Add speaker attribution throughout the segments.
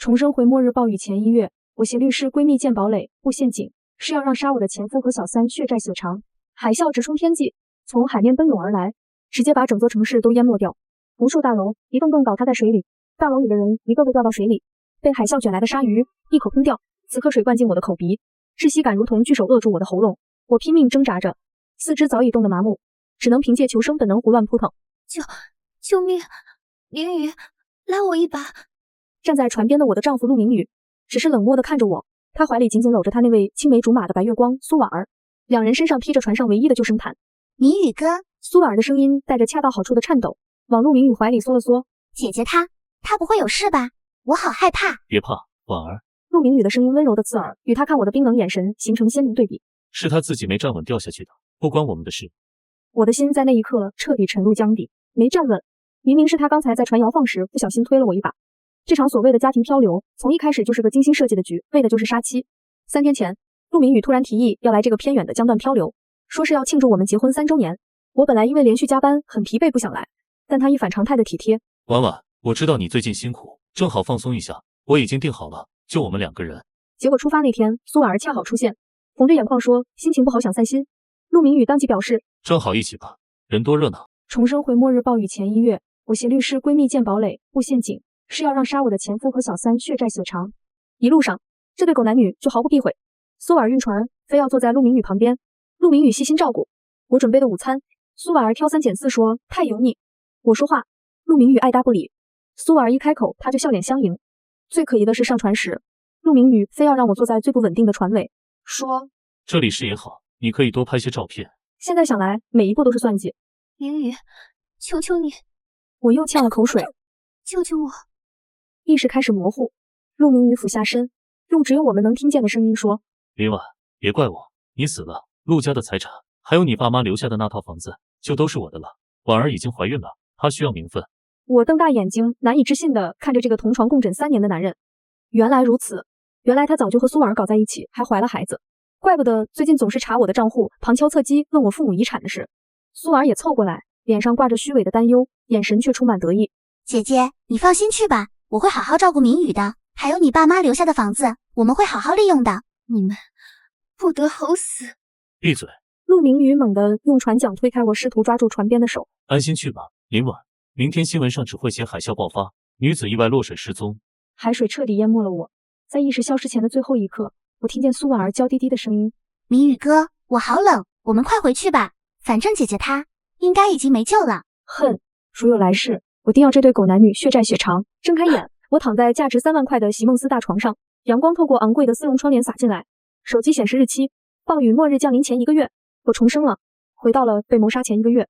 Speaker 1: 重生回末日暴雨前1月，我携律师闺蜜见堡垒布陷阱，是要让杀我的前夫和小三血债血偿。海啸直冲天际，从海面奔涌而来，直接把整座城市都淹没掉。无数大楼一栋栋倒塌在水里，大楼里的人一个个掉到水里，被海啸卷来的鲨鱼一口吞掉。此刻水灌进我的口鼻，窒息感如同巨手扼住我的喉咙。我拼命挣扎着，四肢早已冻得麻木，只能凭借求生本能胡乱扑腾。
Speaker 2: 救命！凌雨，拉我一把！
Speaker 1: 站在船边的我的丈夫陆明宇只是冷漠地看着我，他怀里紧紧搂着他那位青梅竹马的白月光苏婉儿，两人身上披着船上唯一的救生毯。
Speaker 2: 明宇哥，
Speaker 1: 苏婉儿的声音带着恰到好处的颤抖，往陆明宇怀里缩了缩。
Speaker 2: 姐姐她不会有事吧？我好害怕。
Speaker 3: 别怕，婉儿。
Speaker 1: 陆明宇的声音温柔的刺耳，与他看我的冰冷眼神形成鲜明对比。
Speaker 3: 是他自己没站稳掉下去的，不关我们的事。
Speaker 1: 我的心在那一刻彻底沉入江底，没站稳。明明是他刚才在船摇晃时不小心推了我一把。这场所谓的家庭漂流，从一开始就是个精心设计的局，为的就是杀妻。3天前，陆明宇突然提议要来这个偏远的江段漂流，说是要庆祝我们结婚3周年。我本来因为连续加班很疲惫不想来，但他一反常态的体贴。
Speaker 3: 婉婉，我知道你最近辛苦，正好放松一下，我已经订好了，就我们2个人。
Speaker 1: 结果出发那天，苏婉儿恰好出现，红着眼眶说心情不好想散心。陆明宇当即表示
Speaker 3: 正好一起吧，人多热闹。
Speaker 1: 重生回末日暴雨前1月，我携律师闺蜜见堡垒布陷阱，是要让杀我的前夫和小三血债血偿。一路上，这对狗男女就毫不避讳。苏婉儿晕船，非要坐在陆明宇旁边，陆明宇细心照顾我准备的午餐。苏婉儿挑3拣4说太油腻，我说话，陆明宇爱答不理。苏婉儿一开口，他就笑脸相迎。最可疑的是上船时，陆明宇非要让我坐在最不稳定的船尾，说
Speaker 3: 这里视野好，你可以多拍些照片。
Speaker 1: 现在想来，每一步都是算计。
Speaker 2: 凌雨，求求你！
Speaker 1: 我又呛了口水，
Speaker 2: 救救我！
Speaker 1: 意识开始模糊。陆明宇俯下身，用只有我们能听见的声音说：
Speaker 3: 林婉，别怪我，你死了，陆家的财产，还有你爸妈留下的那套房子，就都是我的了。婉儿已经怀孕了，她需要名分。
Speaker 1: 我瞪大眼睛，难以置信地看着这个同床共枕3年的男人。原来如此，原来他早就和苏婉儿搞在一起，还怀了孩子。怪不得最近总是查我的账户，旁敲侧击问我父母遗产的事。苏婉儿也凑过来，脸上挂着虚伪的担忧，眼神却充满得意。
Speaker 2: 姐姐，你放心去吧，我会好好照顾明宇的，还有你爸妈留下的房子，我们会好好利用的。你们不得好死！
Speaker 3: 闭嘴！
Speaker 1: 陆明宇猛地用船桨推开我试图抓住船边的手。
Speaker 3: 安心去吧，林婉，明天新闻上只会写海啸爆发，女子意外落水失踪。
Speaker 1: 海水彻底淹没了我，在意识消失前的最后一刻，我听见苏婉儿娇滴滴的声音：
Speaker 2: 明宇哥，我好冷，我们快回去吧，反正姐姐她应该已经没救了。
Speaker 1: 恨，如有来世，我定要这对狗男女血债血偿。睁开眼，我躺在价值3万块的席梦思大床上，阳光透过昂贵的丝绒窗帘洒进来，手机显示日期：暴雨末日降临前1个月。我重生了，回到了被谋杀前1个月。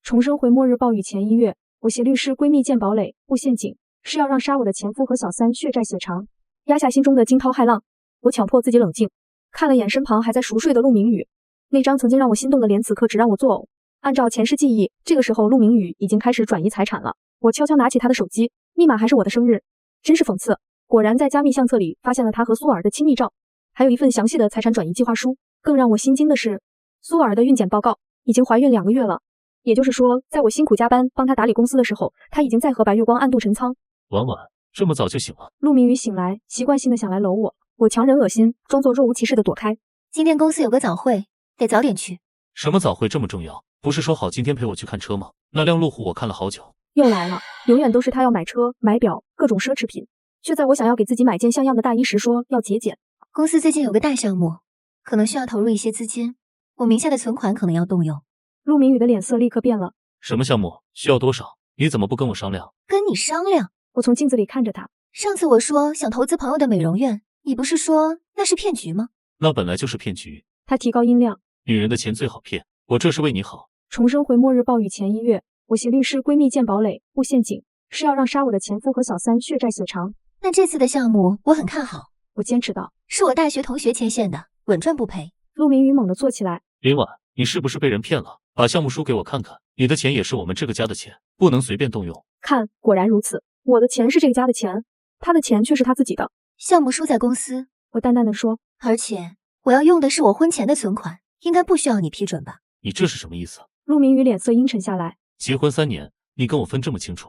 Speaker 1: 重生回末日暴雨前1月，我携律师闺蜜见堡垒布陷阱，是要让杀我的前夫和小三血债血偿。压下心中的惊涛骇浪，我强迫自己冷静，看了眼身旁还在熟睡的陆明宇，那张曾经让我心动的脸此刻只让我作呕。按照前世记忆，这个时候陆明宇已经开始转移财产了。我悄悄拿起他的手机，密码还是我的生日，真是讽刺。果然在加密相册里发现了他和苏尔的亲密照，还有一份详细的财产转移计划书。更让我心惊的是，苏尔的孕检报告已经怀孕2个月了，也就是说，在我辛苦加班帮他打理公司的时候，他已经在和白月光暗度陈仓。
Speaker 3: 婉婉，这么早就醒了？
Speaker 1: 陆明宇醒来，习惯性的想来搂我，我强忍恶心，装作若无其事的躲开。
Speaker 2: 今天公司有个早会，得早点去。
Speaker 3: 什么早会这么重要？不是说好今天陪我去看车吗？那辆路虎我看了好久。
Speaker 1: 又来了，永远都是他要买车、买表，各种奢侈品，却在我想要给自己买件像样的大衣时说要节俭。
Speaker 2: 公司最近有个大项目，可能需要投入一些资金，我名下的存款可能要动用。
Speaker 1: 陆明宇的脸色立刻变了。
Speaker 3: 什么项目？需要多少？你怎么不跟我商量？
Speaker 2: 跟你商量？
Speaker 1: 我从镜子里看着他。
Speaker 2: 上次我说想投资朋友的美容院，你不是说那是骗局吗？
Speaker 3: 那本来就是骗局。
Speaker 1: 他提高音量。
Speaker 3: 女人的钱最好骗，我这是为你好。
Speaker 1: 重生回末日暴雨前1月，我携律师闺蜜见堡垒布陷阱，是要让杀我的前夫和小三血债血偿。
Speaker 2: 那这次的项目我很看好，
Speaker 1: 我坚持道，
Speaker 2: 是我大学同学牵线的，稳赚不赔。
Speaker 1: 陆明宇猛地坐起来。
Speaker 3: 林婉，你是不是被人骗了？把项目书给我看看，你的钱也是我们这个家的钱，不能随便动用。
Speaker 1: 看，果然如此，我的钱是这个家的钱，他的钱却是他自己的。
Speaker 2: 项目书在公司，
Speaker 1: 我淡淡的说，
Speaker 2: 而且我要用的是我婚前的存款，应该不需要你批准吧？
Speaker 3: 你这是什么意思？
Speaker 1: 陆明宇脸色阴沉下来。
Speaker 3: 结婚3年，你跟我分这么清楚？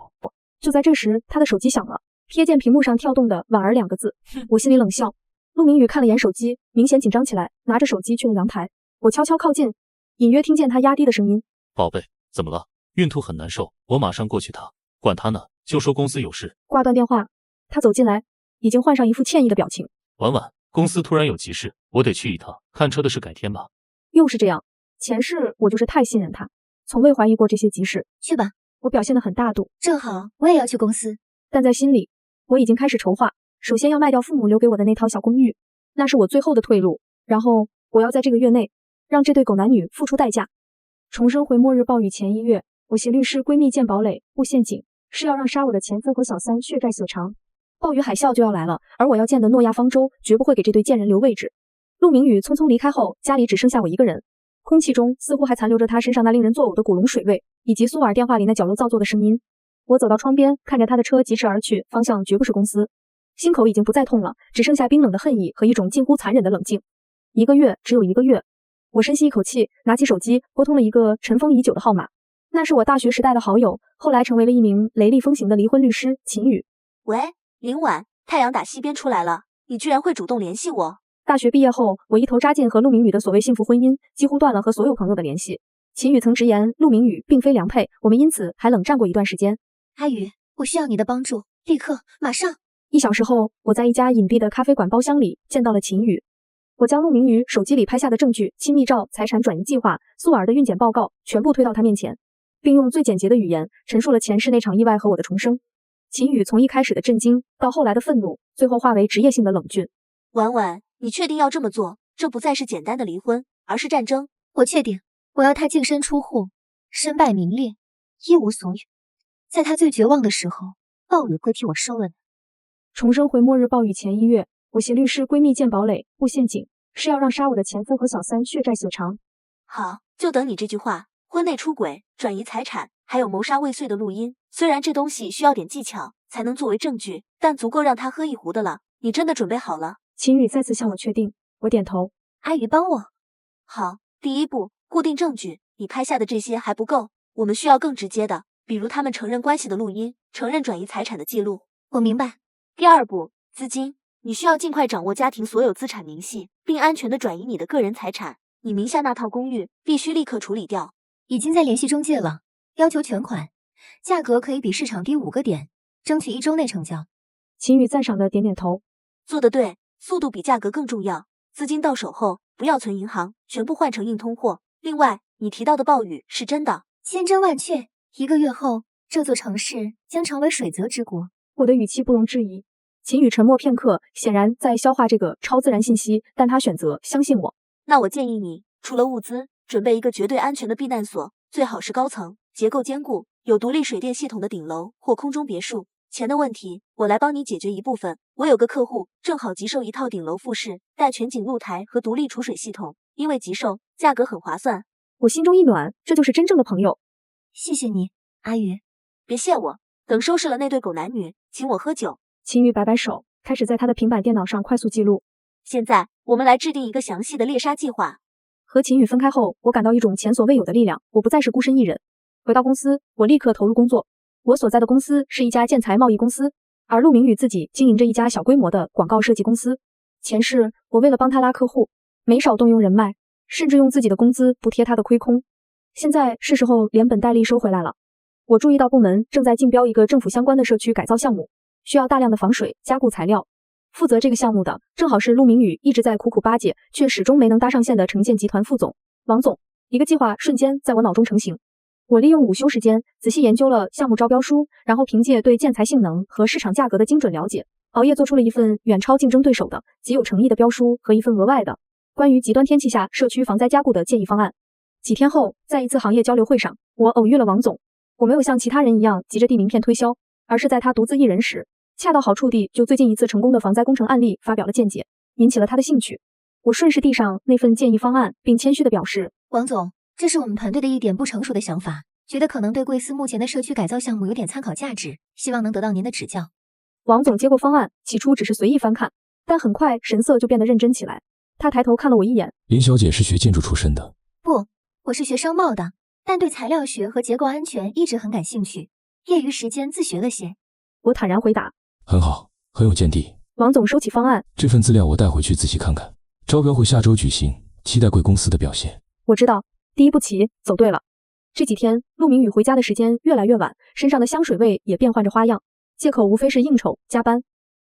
Speaker 1: 就在这时，他的手机响了，瞥见屏幕上跳动的婉儿2个字，我心里冷笑。陆明宇看了眼手机，明显紧张起来，拿着手机去了阳台。我悄悄靠近，隐约听见他压低的声音：“
Speaker 3: 宝贝，怎么了？孕吐很难受，我马上过去趟。管他呢，就说公司有事。”
Speaker 1: 挂断电话，他走进来，已经换上一副歉意的表情。
Speaker 3: 婉婉，公司突然有急事，我得去一趟，看车的事改天吧。
Speaker 1: 又是这样，前世我就是太信任他，从未怀疑过这些急事。
Speaker 2: 去吧，
Speaker 1: 我表现得很大度。
Speaker 2: 正好我也要去公司，
Speaker 1: 但在心里，我已经开始筹划，首先要卖掉父母留给我的那套小公寓，那是我最后的退路。然后我要在这个月内让这对狗男女付出代价。重生回末日暴雨前1月，我携律师闺蜜见堡垒布陷阱，是要让杀我的前夫和小三血债血偿。暴雨海啸就要来了，而我要建的诺亚方舟绝不会给这对贱人留位置。陆明宇匆匆离开后，家里只剩下我一个人，空气中似乎还残留着他身上那令人作呕的古龙水味，以及苏婉电话里那矫揉造作的声音。我走到窗边，看着他的车疾驰而去，方向绝不是公司。心口已经不再痛了，只剩下冰冷的恨意和一种近乎残忍的冷静。1个月，只有1个月。我深吸一口气，拿起手机拨通了一个尘封已久的号码，那是我大学时代的好友，后来成为了一名雷厉风行的离婚律师秦宇。
Speaker 4: 喂，林婉，太阳打西边出来了，你居然会主动联系我。
Speaker 1: 大学毕业后，我一头扎进和陆明宇的所谓幸福婚姻，几乎断了和所有朋友的联系。秦宇曾直言陆明宇并非良配，我们因此还冷战过一段时间。
Speaker 2: 阿宇，我需要你的帮助，立刻，马上。
Speaker 1: 1小时后，我在一家隐蔽的咖啡馆包厢里见到了秦宇。我将陆明宇手机里拍下的证据、亲密照、财产转移计划、苏尔的孕检报告全部推到他面前，并用最简洁的语言陈述了前世那场意外和我的重生。秦宇从一开始的震惊到后来的愤怒，最后化为职业性的冷峻。
Speaker 4: 婉婉，你确定要这么做？这不再是简单的离婚，而是战争。
Speaker 2: 我确定，我要他净身出户，身败名裂，一无所有。在他最绝望的时候，暴雨会替我收了你。
Speaker 1: 重生回末日暴雨前1月，我携律师闺蜜见堡垒布陷阱，是要让杀我的前夫和小三血债血偿。
Speaker 4: 好，就等你这句话。婚内出轨、转移财产，还有谋杀未遂的录音，虽然这东西需要点技巧才能作为证据，但足够让他喝一壶的了。你真的准备好了？
Speaker 1: 秦宇再次向我确定，我点头。
Speaker 2: 阿宇帮我。
Speaker 4: 好，第一步，固定证据。你拍下的这些还不够，我们需要更直接的，比如他们承认关系的录音，承认转移财产的记录。
Speaker 2: 我明白。
Speaker 4: 第二步，资金。你需要尽快掌握家庭所有资产明细，并安全的转移你的个人财产。你名下那套公寓必须立刻处理掉。
Speaker 2: 已经在联系中介了，要求全款，价格可以比市场低5个点，争取1周内成交。
Speaker 1: 秦宇赞赏的点点头。
Speaker 4: 做得对，速度比价格更重要。资金到手后，不要存银行，全部换成硬通货。另外，你提到的暴雨是真的，
Speaker 2: 千真万确。1个月后，这座城市将成为水泽之国。
Speaker 1: 我的语气不容置疑。秦宇沉默片刻，显然在消化这个超自然信息，但他选择相信我。
Speaker 4: 那我建议你，除了物资，准备一个绝对安全的避难所，最好是高层，结构坚固，有独立水电系统的顶楼或空中别墅。钱的问题，我来帮你解决一部分。我有个客户正好急售一套顶楼复式，带全景露台和独立储水系统，因为急售，价格很划算。
Speaker 1: 我心中一暖，这就是真正的朋友。
Speaker 2: 谢谢你，阿宇。
Speaker 4: 别谢我，等收拾了那对狗男女，请我喝酒。
Speaker 1: 秦宇摆摆手，开始在他的平板电脑上快速记录。
Speaker 4: 现在，我们来制定一个详细的猎杀计划。
Speaker 1: 和秦宇分开后，我感到一种前所未有的力量，我不再是孤身一人。回到公司，我立刻投入工作。我所在的公司是一家建材贸易公司，而陆明宇自己经营着一家小规模的广告设计公司。前世，我为了帮他拉客户，没少动用人脉，甚至用自己的工资补贴他的亏空。现在是时候连本带利收回来了。我注意到部门正在竞标一个政府相关的社区改造项目，需要大量的防水加固材料。负责这个项目的正好是陆明宇一直在苦苦巴结却始终没能搭上线的城建集团副总王总。一个计划瞬间在我脑中成型。我利用午休时间仔细研究了项目招标书，然后凭借对建材性能和市场价格的精准了解，熬夜做出了一份远超竞争对手的极有诚意的标书和一份额外的关于极端天气下社区防灾加固的建议方案。几天后，在一次行业交流会上，我偶遇了王总。我没有像其他人一样急着递名片推销，而是在他独自一人时，恰到好处地就最近一次成功的防灾工程案例发表了见解，引起了他的兴趣。我顺势递上那份建议方案，并谦虚地表示：
Speaker 2: 王总，这是我们团队的一点不成熟的想法，觉得可能对贵司目前的社区改造项目有点参考价值，希望能得到您的指教。
Speaker 1: 王总接过方案，起初只是随意翻看，但很快神色就变得认真起来。他抬头看了我一眼：
Speaker 5: 林小姐是学建筑出身的？
Speaker 2: 不，我是学商贸的，但对材料学和结构安全一直很感兴趣，业余时间自学了些。
Speaker 1: 我坦然回答：
Speaker 5: 很好，很有见地。
Speaker 1: 王总收起方案，
Speaker 5: 这份资料我带回去仔细看看。招标会下周举行，期待贵公司的表现。
Speaker 1: 我知道，第一步棋走对了。这几天，陆明宇回家的时间越来越晚，身上的香水味也变换着花样，借口无非是应酬、加班。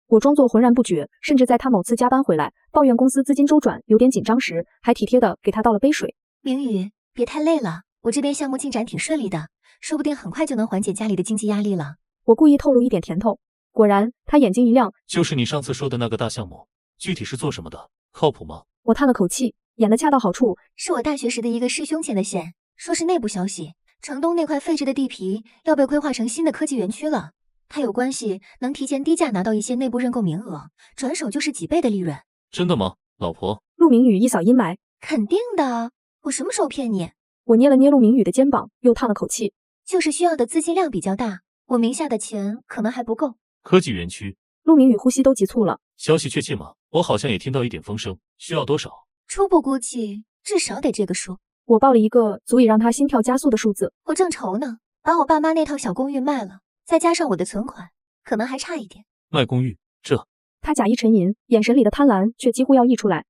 Speaker 1: 我装作浑然不觉，甚至在他某次加班回来，抱怨公司资金周转有点紧张时，还体贴的给他倒了杯水。
Speaker 2: 明宇，别太累了，我这边项目进展挺顺利的，说不定很快就能缓解家里的经济压力了。
Speaker 1: 我故意透露一点甜头，果然，他眼睛一亮。
Speaker 3: 就是你上次说的那个大项目，具体是做什么的？靠谱吗？
Speaker 1: 我叹了口气，演得恰到好处。
Speaker 2: 是我大学时的一个师兄牵的线，说是内部消息，城东那块废置的地皮要被规划成新的科技园区了。他有关系，能提前低价拿到一些内部认购名额，转手就是几倍的利润。
Speaker 3: 真的吗，老婆？
Speaker 1: 陆明宇一扫阴霾，
Speaker 2: 肯定的，我什么时候骗你？
Speaker 1: 我捏了捏陆明宇的肩膀，又叹了口气，
Speaker 2: 就是需要的资金量比较大，我名下的钱可能还不够。
Speaker 3: 科技园区？
Speaker 1: 陆明宇呼吸都急促了。
Speaker 3: 消息确切吗？我好像也听到一点风声，需要多少？
Speaker 2: 初步估计至少得这个数。
Speaker 1: 我报了一个足以让他心跳加速的数字。
Speaker 2: 我正愁呢，把我爸妈那套小公寓卖了，再加上我的存款，可能还差一点。
Speaker 3: 卖公寓？这……
Speaker 1: 他假意沉吟，眼神里的贪婪却几乎要溢出来。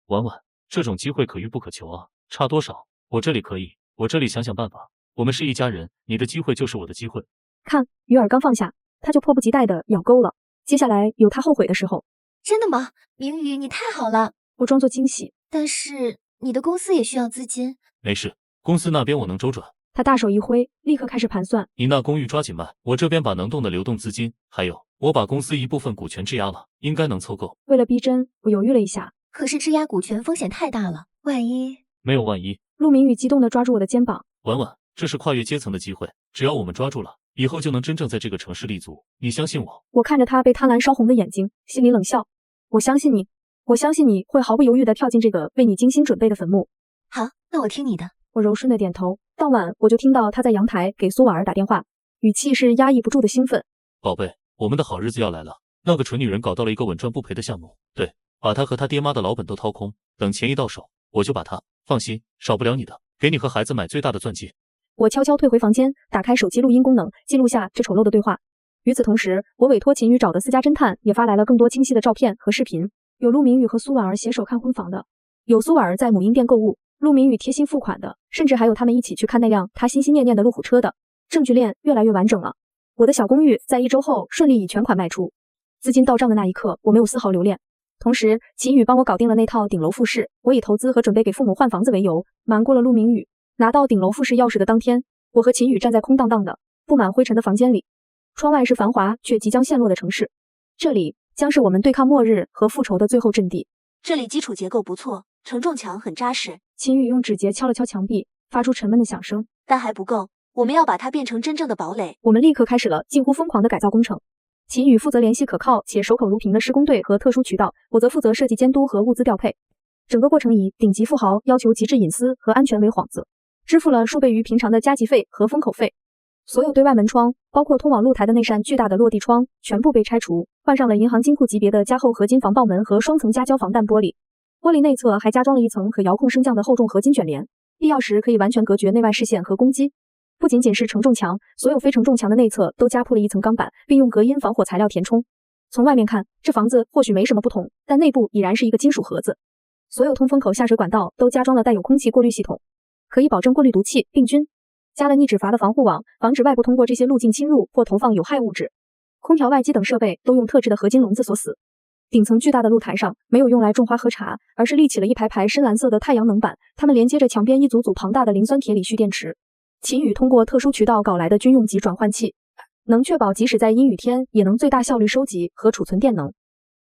Speaker 3: 婉婉，这种机会可遇不可求啊，差多少？我这里可以，我这里想想办法。我们是一家人，你的机会就是我的机会。
Speaker 1: 看，鱼饵刚放下，他就迫不及待地咬钩了。接下来有他后悔的时候。
Speaker 2: 真的吗？明宇，你太好了。
Speaker 1: 我装作惊喜，
Speaker 2: 但是你的公司也需要资金。
Speaker 3: 没事，公司那边我能周转。
Speaker 1: 他大手一挥，立刻开始盘算。
Speaker 3: 你那公寓抓紧卖，我这边把能动的流动资金，还有我把公司一部分股权质押了，应该能凑够。
Speaker 1: 为了逼真，我犹豫了一下。
Speaker 2: 可是质押股权风险太大了，万一……
Speaker 3: 没有万一。
Speaker 1: 陆明宇激动地抓住我的肩膀。
Speaker 3: 婉婉，这是跨越阶层的机会，只要我们抓住了，以后就能真正在这个城市立足。你相信我？
Speaker 1: 我看着他被贪婪烧红的眼睛，心里冷笑。我相信你，我相信你会毫不犹豫地跳进这个为你精心准备的坟墓。
Speaker 2: 好，那我听你的。
Speaker 1: 我柔顺地点头。当晚我就听到他在阳台给苏婉儿打电话，语气是压抑不住的兴奋。
Speaker 3: 宝贝，我们的好日子要来了。那个蠢女人搞到了一个稳赚不赔的项目，对，把她和她爹妈的老本都掏空，等钱一到手，我就把她……放心，少不了你的，给你和孩子买最大的钻戒。
Speaker 1: 我悄悄退回房间，打开手机录音功能，记录下这丑陋的对话。与此同时，我委托秦宇找的私家侦探也发来了更多清晰的照片和视频，有陆明宇和苏婉儿携手看婚房的，有苏婉儿在母婴店购物，陆明宇贴心付款的，甚至还有他们一起去看那辆他心心念念的路虎车的。证据链越来越完整了。我的小公寓在1周后顺利以全款卖出。资金到账的那一刻，我没有丝毫留恋。同时，秦宇帮我搞定了那套顶楼复式，我以投资和准备给父母换房子为由，瞒过了陆明宇。拿到顶楼复式钥匙的当天，我和秦宇站在空荡荡的、布满灰尘的房间里，窗外是繁华却即将陷落的城市，这里将是我们对抗末日和复仇的最后阵地。
Speaker 4: 这里基础结构不错，承重墙很扎实。
Speaker 1: 秦宇用指节敲了敲墙壁，发出沉闷的响声。
Speaker 4: 但还不够，我们要把它变成真正的堡垒。
Speaker 1: 我们立刻开始了近乎疯狂的改造工程。秦宇负责联系可靠且守口如瓶的施工队和特殊渠道，我则负责设计监督和物资调配。整个过程以顶级富豪要求极致隐私和安全为幌子，支付了数倍于平常的加急费和封口费。所有对外门窗，包括通往露台的那扇巨大的落地窗，全部被拆除，换上了银行金库级别的加厚合金防爆门和双层加胶防弹玻璃。玻璃内侧还加装了一层可遥控升降的厚重合金卷帘，必要时可以完全隔绝内外视线和攻击。不仅仅是承重墙，所有非承重墙的内侧都加铺了一层钢板，并用隔音防火材料填充。从外面看，这房子或许没什么不同，但内部已然是一个金属盒子。所有通风口、下水管道都加装了带有空气过滤系统，可以保证过滤毒气、病菌。加了逆止阀的防护网，防止外部通过这些路径侵入或投放有害物质。空调外机等设备都用特制的合金笼子锁死。顶层巨大的露台上没有用来种花喝茶，而是立起了一排排深蓝色的太阳能板，它们连接着墙边一组组庞大的磷酸铁锂蓄电池。秦宇通过特殊渠道搞来的军用级转换器，能确保即使在阴雨天也能最大效率收集和储存电能，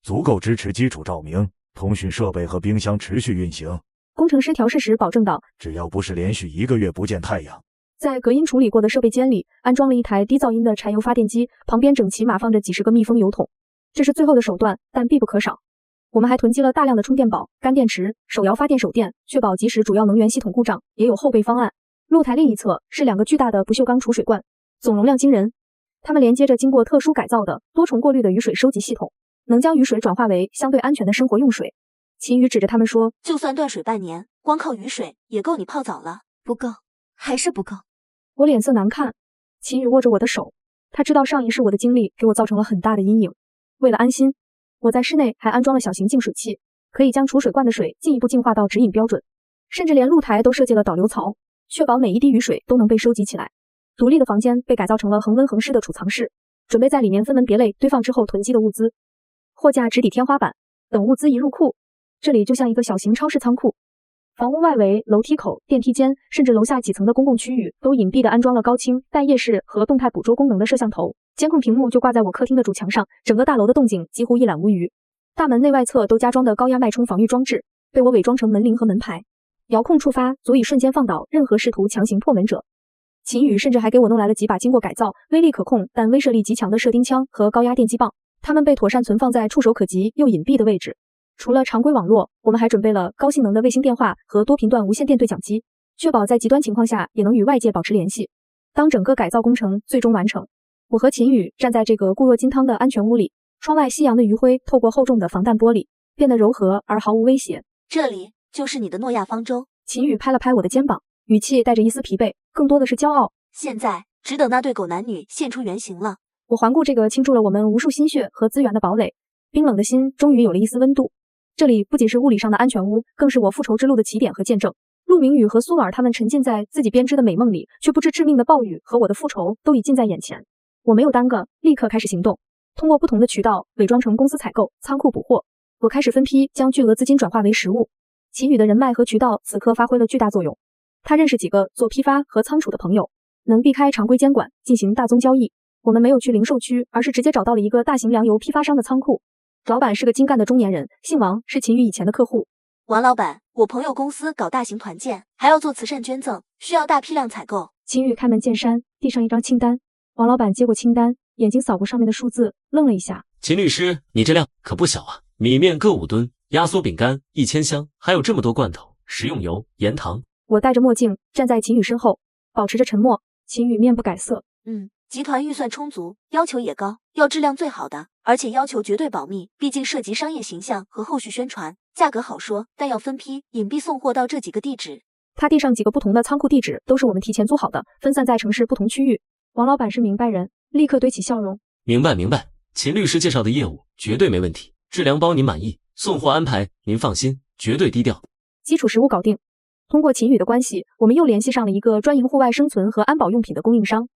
Speaker 6: 足够支持基础照明、通讯设备和冰箱持续运行。
Speaker 1: 工程师调试时保证道，
Speaker 6: 只要不是连续1个月不见太阳。
Speaker 1: 在隔音处理过的设备间里安装了一台低噪音的柴油发电机，旁边整齐码放着几十个密封油桶。这是最后的手段，但必不可少。我们还囤积了大量的充电宝、干电池、手摇发电手电，确保即使主要能源系统故障，也有后备方案。露台另一侧是2个巨大的不锈钢储水罐，总容量惊人。它们连接着经过特殊改造的多重过滤的雨水收集系统，能将雨水转化为相对安全的生活用水。秦宇指着他们说，
Speaker 4: 就算断水半年，光靠雨水也够你泡澡了。
Speaker 2: 不够，还是不够。
Speaker 1: 我脸色难看。秦宇握着我的手，他知道上一世我的经历给我造成了很大的阴影。为了安心，我在室内还安装了小型净水器，可以将储水罐的水进一步净化到直饮标准，甚至连露台都设计了导流槽，确保每一滴雨水都能被收集起来。独立的房间被改造成了恒温恒湿的储藏室，准备在里面分门别类堆放之后囤积的物资。货架直抵天花板，等物资一入库，这里就像一个小型超市仓库。房屋外围、楼梯口、电梯间，甚至楼下几层的公共区域，都隐蔽地安装了高清、带夜视和动态捕捉功能的摄像头。监控屏幕就挂在我客厅的主墙上，整个大楼的动静几乎一览无余。大门内外侧都加装的高压脉冲防御装置，被我伪装成门铃和门牌，遥控触发足以瞬间放倒任何试图强行破门者。秦宇甚至还给我弄来了几把经过改造、威力可控但威慑力极强的射钉枪和高压电击棒，它们被妥善存放在触手可及又隐蔽的位置。除了常规网络，我们还准备了高性能的卫星电话和多频段无线电对讲机，确保在极端情况下也能与外界保持联系。当整个改造工程最终完成，我和秦宇站在这个固若金汤的安全屋里，窗外夕阳的余晖透过厚重的防弹玻璃，变得柔和而毫无威胁。
Speaker 4: 这里就是你的诺亚方舟。
Speaker 1: 秦宇拍了拍我的肩膀，语气带着一丝疲惫，更多的是骄傲。
Speaker 4: 现在只等那对狗男女现出原形了。
Speaker 1: 我环顾这个倾注了我们无数心血和资源的堡垒，冰冷的心终于有了一丝温度。这里不仅是物理上的安全屋，更是我复仇之路的起点和见证。陆明宇和苏尔他们沉浸在自己编织的美梦里，却不知致命的暴雨和我的复仇都已近在眼前。我没有耽搁，立刻开始行动。通过不同的渠道伪装成公司采购、仓库补货，我开始分批将巨额资金转化为实物。秦宇的人脉和渠道此刻发挥了巨大作用，他认识几个做批发和仓储的朋友，能避开常规监管进行大宗交易。我们没有去零售区，而是直接找到了一个大型粮油批发商的仓库。老板是个精干的中年人，姓王，是秦宇以前的客户。
Speaker 4: 王老板，我朋友公司搞大型团建，还要做慈善捐赠，需要大批量采购。
Speaker 1: 秦宇开门见山，递上一张清单。王老板接过清单，眼睛扫过上面的数字，愣了一下。
Speaker 7: 秦律师，你这量可不小啊！米面各5吨，压缩饼干1000箱，还有这么多罐头、食用油、盐糖。
Speaker 1: 我戴着墨镜站在秦宇身后，保持着沉默。秦宇面不改色。
Speaker 4: 集团预算充足，要求也高，要质量最好的，而且要求绝对保密，毕竟涉及商业形象和后续宣传。价格好说，但要分批隐蔽送货到这几个地址。
Speaker 1: 他递上几个不同的仓库地址，都是我们提前租好的，分散在城市不同区域。王老板是明白人，立刻堆起笑容。
Speaker 7: 明白，秦律师介绍的业务绝对没问题，质量包您满意，送货安排您放心，绝对低调。
Speaker 1: 基础实务搞定。通过秦宇的关系，我们又联系上了一个专营户外生存和安保用品的供应商。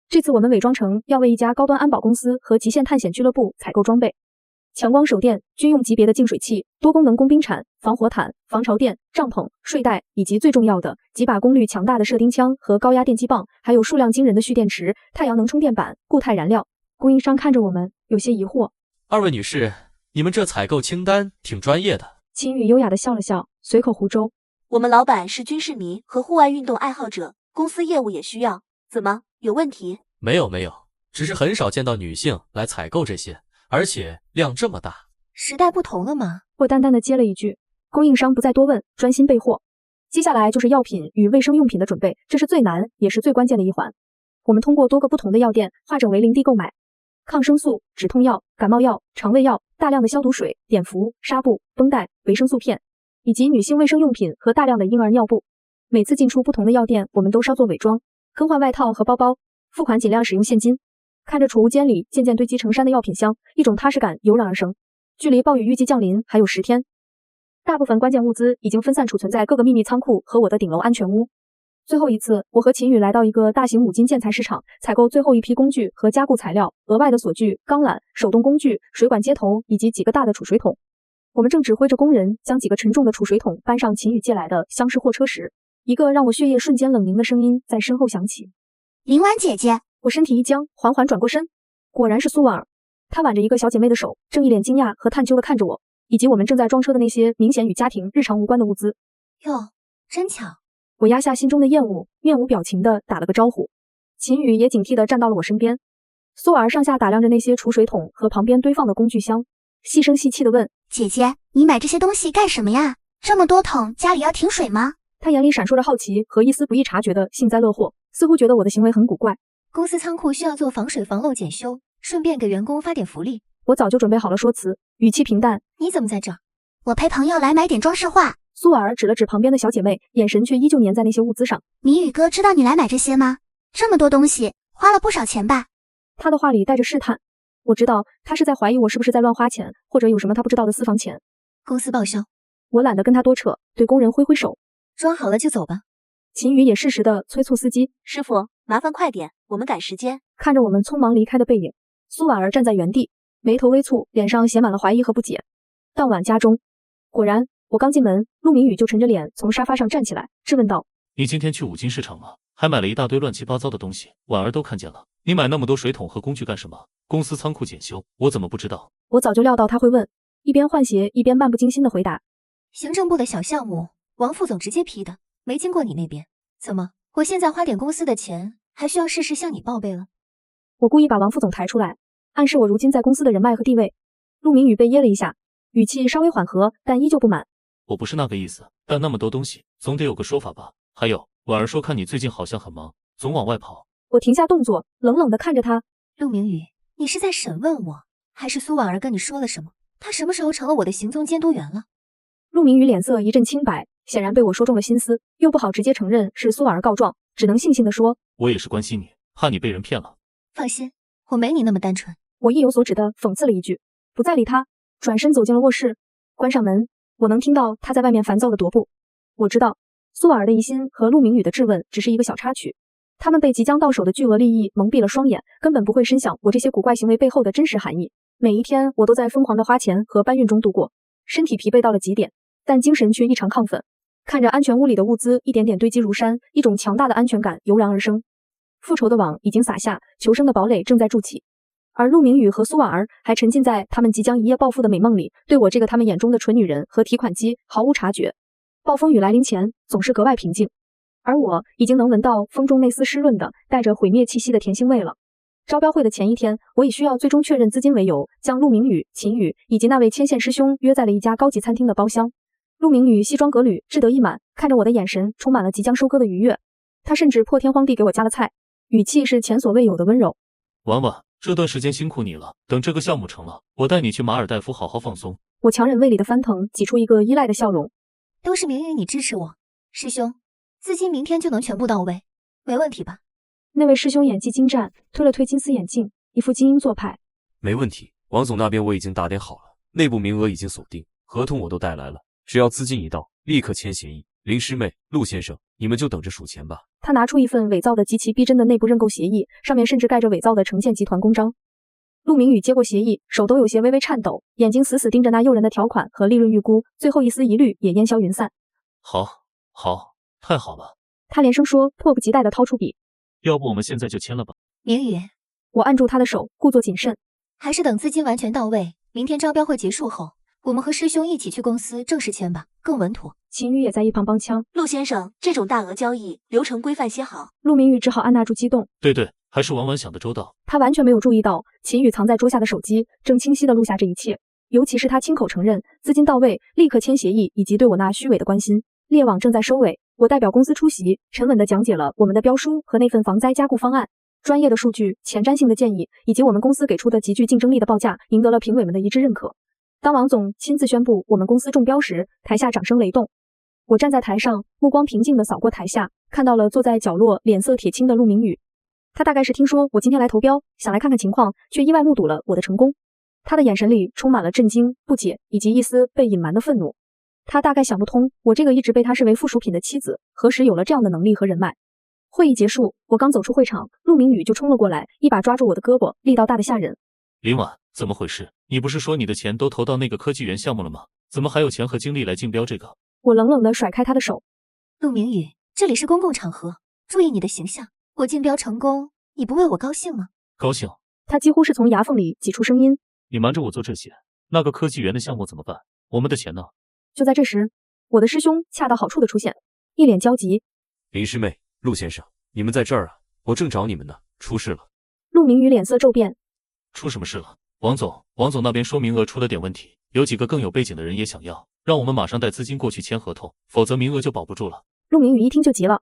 Speaker 1: 这次我们伪装成要为一家高端安保公司和极限探险俱乐部采购装备，强光手电、军用级别的净水器、多功能工兵铲、防火毯、防潮垫、帐篷、睡袋，以及最重要的几把功率强大的射钉枪和高压电击棒，还有数量惊人的蓄电池、太阳能充电板、固态燃料。供应商看着我们，有些疑惑。
Speaker 8: 二位女士，你们这采购清单挺专业的。
Speaker 1: 秦宇优雅地笑了笑，随口胡诌。
Speaker 4: 我们老板是军事迷和户外运动爱好者，公司业务也需要。怎么，有问题？
Speaker 8: 没有，只是很少见到女性来采购这些，而且量这么大。
Speaker 2: 时代不同了吗？
Speaker 1: 我淡淡的接了一句。供应商不再多问，专心备货。接下来就是药品与卫生用品的准备，这是最难也是最关键的一环。我们通过多个不同的药店化整为零地购买抗生素、止痛药、感冒药、肠胃药、大量的消毒水、碘伏、纱布、绷带、维生素片，以及女性卫生用品和大量的婴儿尿布。每次进出不同的药店，我们都稍作伪装，更换外套和包包，付款尽量使用现金。看着储物间里渐渐堆积成山的药品箱，一种踏实感油然而生。距离暴雨预计降临还有10天，大部分关键物资已经分散储存在各个秘密仓库和我的顶楼安全屋。最后一次，我和秦宇来到一个大型5金建材市场，采购最后一批工具和加固材料，额外的锁具、钢缆、手动工具、水管接头以及几个大的储水桶。我们正指挥着工人将几个沉重的储水桶搬上秦宇借来的厢式货车时，一个让我血液瞬间冷凝的声音在身后响起：“
Speaker 2: 林婉姐姐。”
Speaker 1: 我身体一僵，缓缓转过身，果然是苏婉儿。她挽着一个小姐妹的手，正一脸惊讶和探究地看着我，以及我们正在装车的那些明显与家庭日常无关的物资。
Speaker 2: 哟，真巧。
Speaker 1: 我压下心中的厌恶，面无表情地打了个招呼。秦宇也警惕地站到了我身边。苏儿上下打量着那些储水桶和旁边堆放的工具箱，细声细气地问：“
Speaker 2: 姐姐，你买这些东西干什么呀？这么多桶，家里要停水吗？”
Speaker 1: 他眼里闪烁着好奇和一丝不易察觉的幸灾乐祸，似乎觉得我的行为很古怪。
Speaker 2: 公司仓库需要做防水防漏检修，顺便给员工发点福利。
Speaker 1: 我早就准备好了说辞，语气平淡。
Speaker 2: 你怎么在这？我陪朋友来买点装饰画。
Speaker 1: 苏尔指了指旁边的小姐妹，眼神却依旧粘在那些物资上。
Speaker 2: 米宇哥知道你来买这些吗？这么多东西，花了不少钱吧？
Speaker 1: 他的话里带着试探。我知道他是在怀疑我是不是在乱花钱，或者有什么他不知道的私房钱。
Speaker 2: 公司报销。
Speaker 1: 我懒得跟他多扯，对工人挥挥手。
Speaker 2: 装好了就走吧。
Speaker 1: 秦宇也适时的催促司机，
Speaker 4: 师傅，麻烦快点，我们赶时间。
Speaker 1: 看着我们匆忙离开的背影，苏婉儿站在原地，眉头微蹙，脸上写满了怀疑和不解。当晚家中，果然，我刚进门，陆明宇就沉着脸从沙发上站起来，质问道：“
Speaker 3: 你今天去五金市场吗？还买了一大堆乱七八糟的东西，婉儿都看见了。你买那么多水桶和工具干什么？公司仓库检修，我怎么不知道？”
Speaker 1: 我早就料到他会问，一边换鞋一边漫不经心的回答：“
Speaker 2: 行政部的小项目，王副总直接批的，没经过你那边。怎么，我现在花点公司的钱，还需要事事向你报备了？”
Speaker 1: 我故意把王副总抬出来，暗示我如今在公司的人脉和地位。陆明宇被噎了一下，语气稍微缓和，但依旧不满。
Speaker 3: 我不是那个意思，但那么多东西，总得有个说法吧？还有，婉儿说看你最近好像很忙，总往外跑。
Speaker 1: 我停下动作，冷冷地看着他。
Speaker 2: 陆明宇，你是在审问我，还是苏婉儿跟你说了什么？她什么时候成了我的行踪监督员了？
Speaker 1: 陆明宇脸色一阵青白，显然被我说中了心思，又不好直接承认是苏婉儿告状，只能悻悻地说：“
Speaker 3: 我也是关心你，怕你被人骗了。”
Speaker 2: 放心，我没你那么单纯。
Speaker 1: 我意有所指地讽刺了一句，不再理他，转身走进了卧室，关上门。我能听到他在外面烦躁的踱步。我知道苏婉儿的疑心和陆明宇的质问只是一个小插曲，他们被即将到手的巨额利益蒙蔽了双眼，根本不会深想我这些古怪行为背后的真实含义。每一天我都在疯狂的花钱和搬运中度过，身体疲惫到了极点，但精神却异常亢奋。看着安全屋里的物资一点点堆积如山，一种强大的安全感油然而生。复仇的网已经撒下，求生的堡垒正在筑起。而陆明宇和苏婉儿还沉浸在他们即将一夜暴富的美梦里，对我这个他们眼中的蠢女人和提款机毫无察觉。暴风雨来临前总是格外平静，而我已经能闻到风中那丝湿润的带着毁灭气息的甜腥味了。招标会的前一天，我以需要最终确认资金为由，将陆明宇、秦宇以及那位牵线师兄约在了一家高级餐厅的包厢。陆明宇西装革履，志得意满，看着我的眼神充满了即将收割的愉悦。他甚至破天荒地给我夹了菜，语气是前所未有的温柔。
Speaker 3: 婉婉，这段时间辛苦你了，等这个项目成了，我带你去马尔代夫好好放松。
Speaker 1: 我强忍胃里的翻腾，挤出一个依赖的笑容。
Speaker 2: 都是明宇你支持我，师兄，资金明天就能全部到位，没问题吧？
Speaker 1: 那位师兄演技精湛，推了推金丝眼镜，一副精英做派。
Speaker 5: 没问题，王总那边我已经打点好了，内部名额已经锁定，合同我都带来了，只要资金一到，立刻签协议。林师妹、陆先生，你们就等着数钱吧。
Speaker 1: 他拿出一份伪造的极其逼真的内部认购协议，上面甚至盖着伪造的城建集团公章。陆明宇接过协议，手都有些微微颤抖，眼睛死死盯着那诱人的条款和利润预估，最后一丝疑虑也烟消云散。
Speaker 3: 好，太好了。
Speaker 1: 他连声说，迫不及待地掏出笔。
Speaker 3: 要不我们现在就签了吧？
Speaker 2: 明宇，
Speaker 1: 我按住他的手，故作谨慎。
Speaker 2: 还是等资金完全到位，明天招标会结束后，我们和师兄一起去公司正式签吧，更稳妥。
Speaker 1: 秦宇也在一旁帮腔。
Speaker 4: 陆先生，这种大额交易流程规范些好。
Speaker 1: 陆明宇只好按捺住激动。
Speaker 3: 对，还是婉婉想的周到。
Speaker 1: 他完全没有注意到秦宇藏在桌下的手机正清晰地录下这一切，尤其是他亲口承认资金到位立刻签协议，以及对我那虚伪的关心。猎网正在收尾，我代表公司出席，沉稳地讲解了我们的标书和那份防灾加固方案。专业的数据、前瞻性的建议，以及我们公司给出的极具竞争力的报价，赢得了评委们的一致认可。当王总亲自宣布我们公司中标时，台下掌声雷动。我站在台上，目光平静地扫过台下，看到了坐在角落脸色铁青的陆明宇。他大概是听说我今天来投标，想来看看情况，却意外目睹了我的成功。他的眼神里充满了震惊、不解以及一丝被隐瞒的愤怒。他大概想不通，我这个一直被他视为附属品的妻子，何时有了这样的能力和人脉。会议结束，我刚走出会场，陆明宇就冲了过来，一把抓住我的胳膊，力道大得吓人。
Speaker 3: 林婉，怎么回事？你不是说你的钱都投到那个科技园项目了吗？怎么还有钱和精力来竞标这个？
Speaker 1: 我冷冷地甩开他的手。
Speaker 2: 陆明宇，这里是公共场合，注意你的形象。我竞标成功，你不为我高兴吗？
Speaker 3: 高兴。
Speaker 1: 他几乎是从牙缝里挤出声音。
Speaker 3: 你瞒着我做这些，那个科技园的项目怎么办？我们的钱呢？
Speaker 1: 就在这时，我的师兄恰到好处的出现，一脸焦急。
Speaker 5: 林师妹、陆先生，你们在这儿啊，我正找你们呢，出事了。
Speaker 1: 陆明宇脸色骤变。
Speaker 3: 出什么事了？王总那边说名额出了点问题，有几个更有背景的人也想要，让我们马上带资金过去签合同，否则名额就保不住了。
Speaker 1: 陆明宇一听就急了。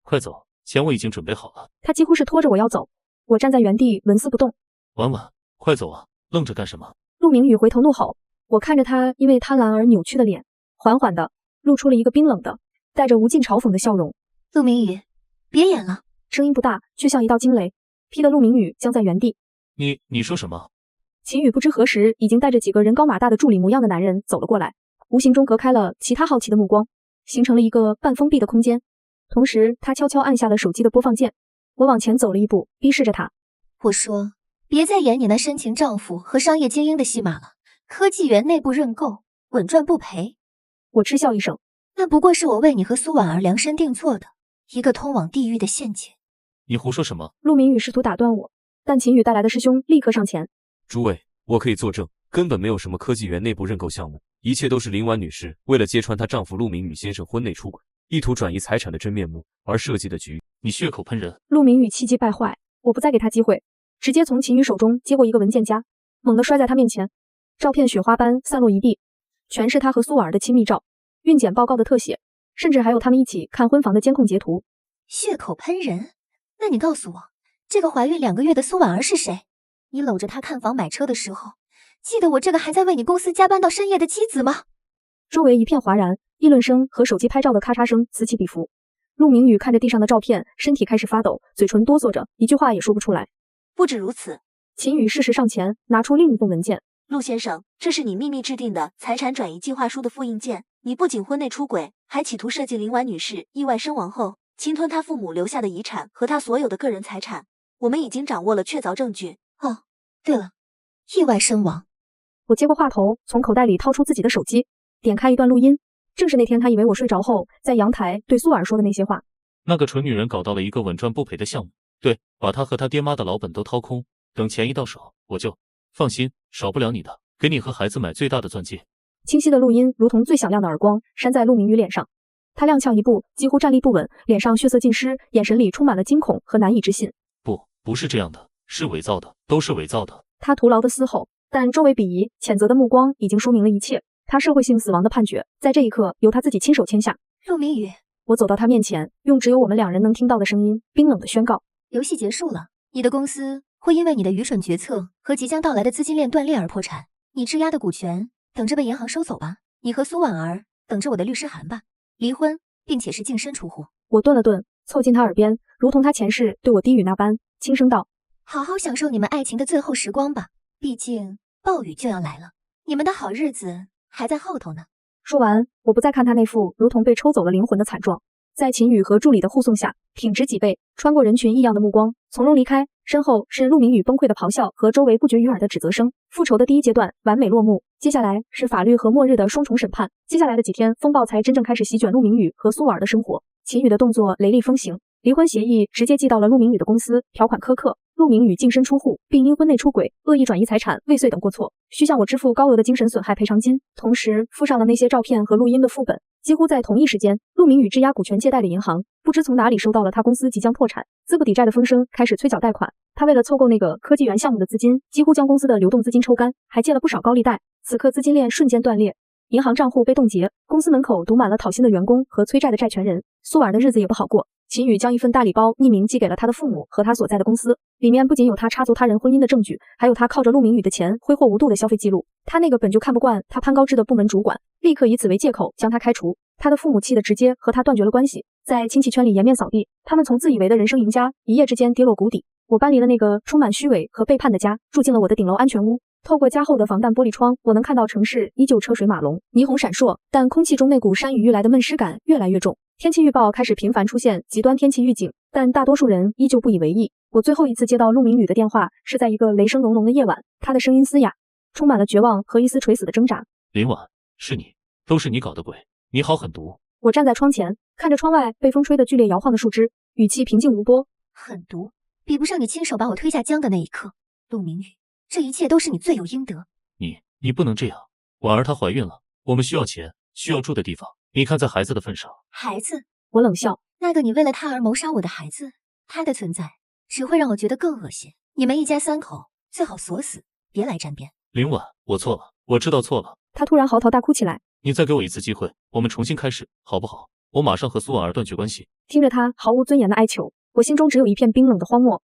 Speaker 3: 快走，钱我已经准备好了。
Speaker 1: 他几乎是拖着我要走。我站在原地纹丝不动。
Speaker 3: 婉婉，快走啊，愣着干什么？
Speaker 1: 陆明宇回头怒吼。我看着他因为贪婪而扭曲的脸，缓缓地露出了一个冰冷的带着无尽嘲讽的笑容。
Speaker 2: 陆明宇，别演了。
Speaker 1: 声音不大，却像一道惊雷，劈得陆明宇僵在原地。
Speaker 3: 你说什么？
Speaker 1: 秦宇不知何时已经带着几个人高马大的助理模样的男人走了过来，无形中隔开了其他好奇的目光，形成了一个半封闭的空间。同时，他悄悄按下了手机的播放键。我往前走了一步，逼视着他。
Speaker 2: 我说，别再演你那深情丈夫和商业精英的戏码了。科技园内部认购，稳赚不赔。
Speaker 1: 我嗤笑一声，
Speaker 2: 那不过是我为你和苏婉儿量身定做的一个通往地狱的陷阱。
Speaker 3: 你胡说什么？
Speaker 1: 陆明宇试图打断我，但秦宇带来的师兄立刻上前。
Speaker 5: 诸位，我可以作证，根本没有什么科技园内部认购项目，一切都是林婉女士为了揭穿她丈夫陆明宇先生婚内出轨，意图转移财产的真面目而设计的局。
Speaker 3: 你血口喷人！
Speaker 1: 陆明宇气急败坏，我不再给他机会，直接从秦宇手中接过一个文件夹，猛地摔在他面前。照片雪花般散落一地，全是他和苏婉儿的亲密照、孕检报告的特写，甚至还有他们一起看婚房的监控截图。
Speaker 2: 血口喷人？那你告诉我，这个怀孕2个月的苏婉儿是谁？你搂着她看房买车的时候，记得我这个还在为你公司加班到深夜的妻子吗？
Speaker 1: 周围一片哗然，议论声和手机拍照的咔嚓声此起彼伏。陆明宇看着地上的照片，身体开始发抖，嘴唇哆嗦着，一句话也说不出来。
Speaker 4: 不止如此，
Speaker 1: 秦宇适时上前，拿出另一份文件。
Speaker 4: 陆先生，这是你秘密制定的财产转移计划书的复印件。你不仅婚内出轨，还企图设计林婉女士意外身亡后，侵吞她父母留下的遗产和她所有的个人财产。我们已经掌握了确凿证据。
Speaker 2: 哦，对了，意外身亡。
Speaker 1: 我接过话头，从口袋里掏出自己的手机，点开一段录音，正是那天他以为我睡着后，在阳台对苏婉说的那些话。
Speaker 3: 那个蠢女人搞到了一个稳赚不赔的项目，对，把她和她爹妈的老本都掏空，等钱一到手，我就放心，少不了你的，给你和孩子买最大的钻戒。
Speaker 1: 清晰的录音如同最响亮的耳光，扇在陆明宇脸上。他踉跄一步，几乎站立不稳，脸上血色尽失，眼神里充满了惊恐和难以置信。
Speaker 3: 不是这样的，是伪造的，都是伪造的。
Speaker 1: 他徒劳的嘶吼，但周围鄙夷、谴责的目光已经说明了一切。他社会性死亡的判决，在这一刻由他自己亲手签下。
Speaker 2: 陆明宇，
Speaker 1: 我走到他面前，用只有我们2人能听到的声音，冰冷的宣告：
Speaker 2: 游戏结束了，你的公司会因为你的愚蠢决策和即将到来的资金链断裂而破产。你质押的股权等着被银行收走吧，你和苏婉儿等着我的律师函吧。离婚，并且是净身出户。
Speaker 1: 我顿了顿，凑近他耳边，如同他前世对我低语那般，轻声道：
Speaker 2: 好好享受你们爱情的最后时光吧，毕竟暴雨就要来了，你们的好日子还在后头呢。
Speaker 1: 说完，我不再看他那副如同被抽走了灵魂的惨状，在秦宇和助理的护送下，挺直脊背，穿过人群异样的目光，从容离开。身后是陆明宇崩溃的咆哮和周围不绝于耳的指责声。复仇的第一阶段完美落幕，接下来是法律和末日的双重审判。接下来的几天，风暴才真正开始席卷陆明宇和苏婉儿的生活。秦宇的动作雷厉风行，离婚协议直接寄到了陆明宇的公司，条款苛刻。陆明宇净身出户，并因婚内出轨、恶意转移财产、未遂等过错，需向我支付高额的精神损害赔偿金，同时附上了那些照片和录音的副本。几乎在同一时间，陆明宇质押股权借贷的银行不知从哪里收到了他公司即将破产、资不抵债的风声，开始催缴贷款。他为了凑够那个科技园项目的资金，几乎将公司的流动资金抽干，还借了不少高利贷。此刻资金链瞬间断裂，银行账户被冻结，公司门口堵满了讨薪的员工和催债的债权人。苏婉儿的日子也不好过。秦宇将一份大礼包匿名寄给了他的父母和他所在的公司，里面不仅有他插足他人婚姻的证据，还有他靠着陆明宇的钱挥霍无度的消费记录。他那个本就看不惯他攀高枝的部门主管，立刻以此为借口将他开除。他的父母气得直接和他断绝了关系，在亲戚圈里颜面扫地，他们从自以为的人生赢家一夜之间跌落谷底。我搬离了那个充满虚伪和背叛的家，住进了我的顶楼安全屋。透过家后的防弹玻璃窗，我能看到城市依旧车水马龙，霓虹闪烁，但空气中那股山雨欲来的闷湿感越来越重。天气预报开始频繁出现极端天气预警，但大多数人依旧不以为意。我最后一次接到陆明宇的电话，是在一个雷声隆隆的夜晚，他的声音嘶哑，充满了绝望和一丝垂死的挣扎。
Speaker 3: 林婉，是你，都是你搞的鬼，你好狠毒。
Speaker 1: 我站在窗前，看着窗外被风吹得剧烈摇晃的树枝，语气平静无波。
Speaker 2: 狠毒，比不上你亲手把我推下江的那一刻。陆明宇，这一切都是你罪有应得。
Speaker 3: 你不能这样，婉儿她怀孕了，我们需要钱，需要住的地方。你看在孩子的份上，
Speaker 2: 孩子，
Speaker 1: 我冷笑，
Speaker 2: 那个你为了他而谋杀我的孩子，他的存在只会让我觉得更恶心。你们一家3口最好锁死，别来沾边。
Speaker 3: 林婉，我错了，我知道错了。
Speaker 1: 他突然嚎啕大哭起来。
Speaker 3: 你再给我一次机会，我们重新开始，好不好？我马上和苏婉儿断绝关系。
Speaker 1: 听着他毫无尊严的哀求，我心中只有一片冰冷的荒漠。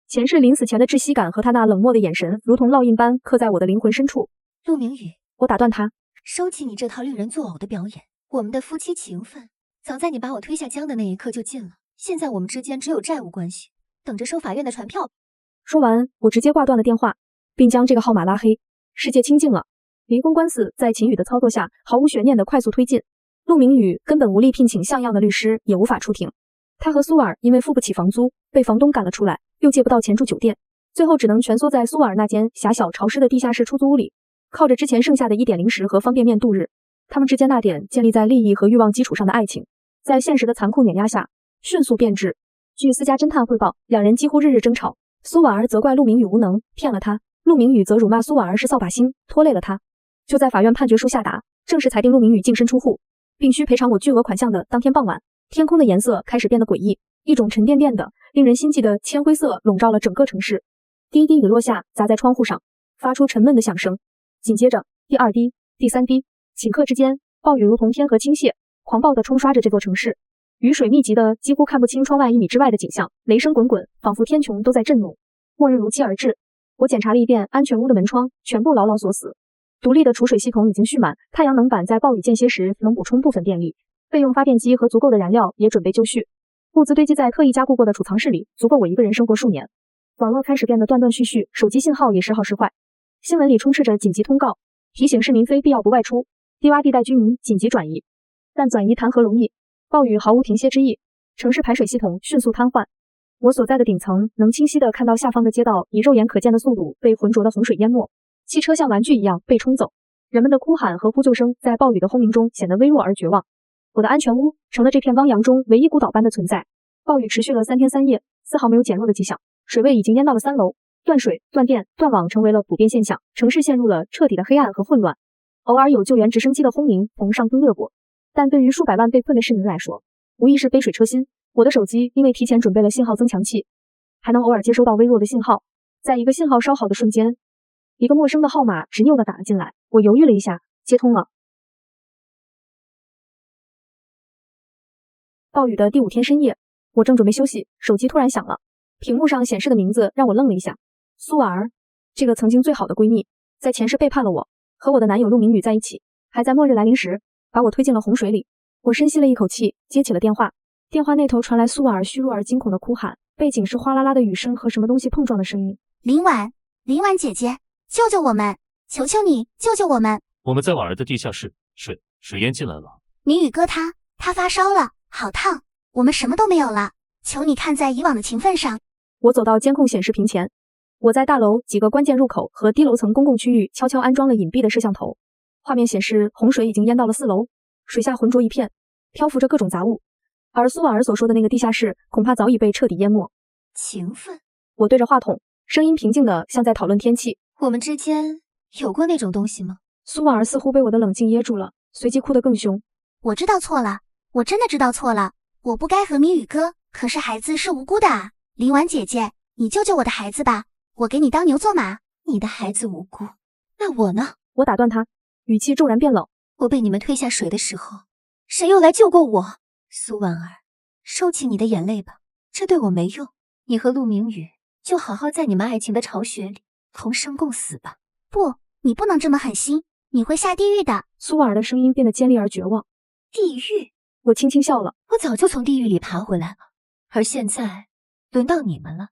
Speaker 1: 前世临死前的窒息感和他那冷漠的眼神，如同烙印般刻在我的灵魂深处。
Speaker 2: 陆明宇，
Speaker 1: 我打断他，
Speaker 2: 收起你这套令人作呕的表演。我们的夫妻情分，早在你把我推下江的那一刻就尽了。现在我们之间只有债务关系，等着收法院的传票。
Speaker 1: 说完，我直接挂断了电话，并将这个号码拉黑。世界清静了，离婚官司在秦宇的操作下毫无悬念的快速推进。陆明宇根本无力聘请像样的律师，也无法出庭。他和苏尔因为付不起房租，被房东赶了出来，又借不到钱住酒店，最后只能蜷缩在苏尔那间狭小潮湿的地下室出租屋里，靠着之前剩下的一点零食和方便面度日。他们之间那点建立在利益和欲望基础上的爱情，在现实的残酷碾压下迅速变质。据私家侦探汇报，两人几乎日日争吵。苏婉儿责怪陆明宇无能，骗了他；陆明宇则辱骂苏婉儿是扫把星，拖累了他。就在法院判决书下达，正式裁定陆明宇净身出户，并需赔偿我巨额款项的当天傍晚，天空的颜色开始变得诡异，一种沉甸甸的、令人心悸的铅灰色笼罩了整个城市。第一滴雨落下，砸在窗户上，发出沉闷的响声。紧接着，第二滴、第三滴，顷刻之间，暴雨如同天河倾泻，狂暴地冲刷着这座城市。雨水密集的几乎看不清窗外1米之外的景象，雷声滚滚，仿佛天穹都在震怒。末日如期而至，我检查了一遍安全屋的门窗，全部牢牢锁死。独立的储水系统已经蓄满，太阳能板在暴雨间歇时能补充部分电力，备用发电机和足够的燃料也准备就绪。物资堆积在特意加固过的储藏室里，足够我一个人生活数年。网络开始变得断断续续，手机信号也时好时坏。新闻里充斥着紧急通告，提醒市民非必要不外出，低洼地带居民紧急转移。但转移谈何容易？暴雨毫无停歇之意，城市排水系统迅速瘫痪。我所在的顶层能清晰地看到下方的街道以肉眼可见的速度被浑浊的洪水淹没，汽车像玩具一样被冲走，人们的哭喊和呼救声在暴雨的轰鸣中显得微弱而绝望。我的安全屋成了这片汪洋中唯一孤岛般的存在。暴雨持续了3天3夜，丝毫没有减弱的迹象，水位已经淹到了3楼，断水、断电、断网成为了普遍现象，城市陷入了彻底的黑暗和混乱。偶尔有救援直升机的轰鸣从上空掠过，但对于数百万被困的市民来说，无疑是杯水车薪。我的手机因为提前准备了信号增强器，还能偶尔接收到微弱的信号。在一个信号稍好的瞬间，一个陌生的号码执拗地打了进来，我犹豫了一下，接通了。暴雨的第5天深夜，我正准备休息，手机突然响了，屏幕上显示的名字让我愣了一下。苏婉儿，这个曾经最好的闺蜜，在前世背叛了我，和我的男友陆明宇在一起，还在末日来临时把我推进了洪水里。我深吸了一口气，接起了电话。电话那头传来苏婉儿虚弱而惊恐的哭喊，背景是哗啦啦的雨声和什么东西碰撞的声音。
Speaker 2: 林婉姐姐，救救我们！求求你，救救我们！
Speaker 3: 我们在婉儿的地下室，水淹进来了。
Speaker 2: 明宇哥他发烧了，好烫，我们什么都没有了，求你看在以往的情分上。
Speaker 1: 我走到监控显示屏前，我在大楼几个关键入口和低楼层公共区域悄悄安装了隐蔽的摄像头。画面显示洪水已经淹到了4楼，水下浑浊一片，漂浮着各种杂物，而苏婉儿所说的那个地下室恐怕早已被彻底淹没。
Speaker 2: 情分？
Speaker 1: 我对着话筒，声音平静的像在讨论天气。
Speaker 2: 我们之间有过那种东西吗？
Speaker 1: 苏婉儿似乎被我的冷静噎住了，随即哭得更凶。
Speaker 2: 我知道错了，我真的知道错了，我不该和明宇哥，可是孩子是无辜的啊！林婉姐姐，你救救我的孩子吧，我给你当牛做马。你的孩子无辜，那我呢？
Speaker 1: 我打断他，语气骤然变冷。
Speaker 2: 我被你们推下水的时候，谁又来救过我？苏婉儿，收起你的眼泪吧，这对我没用。你和陆明宇就好好在你们爱情的巢穴里同生共死吧。不，你不能这么狠心，你会下地狱的。
Speaker 1: 苏婉儿的声音变得尖利而绝望。
Speaker 2: 地狱？
Speaker 1: 我轻轻笑了。
Speaker 2: 我早就从地狱里爬回来了，而现在轮到你们了。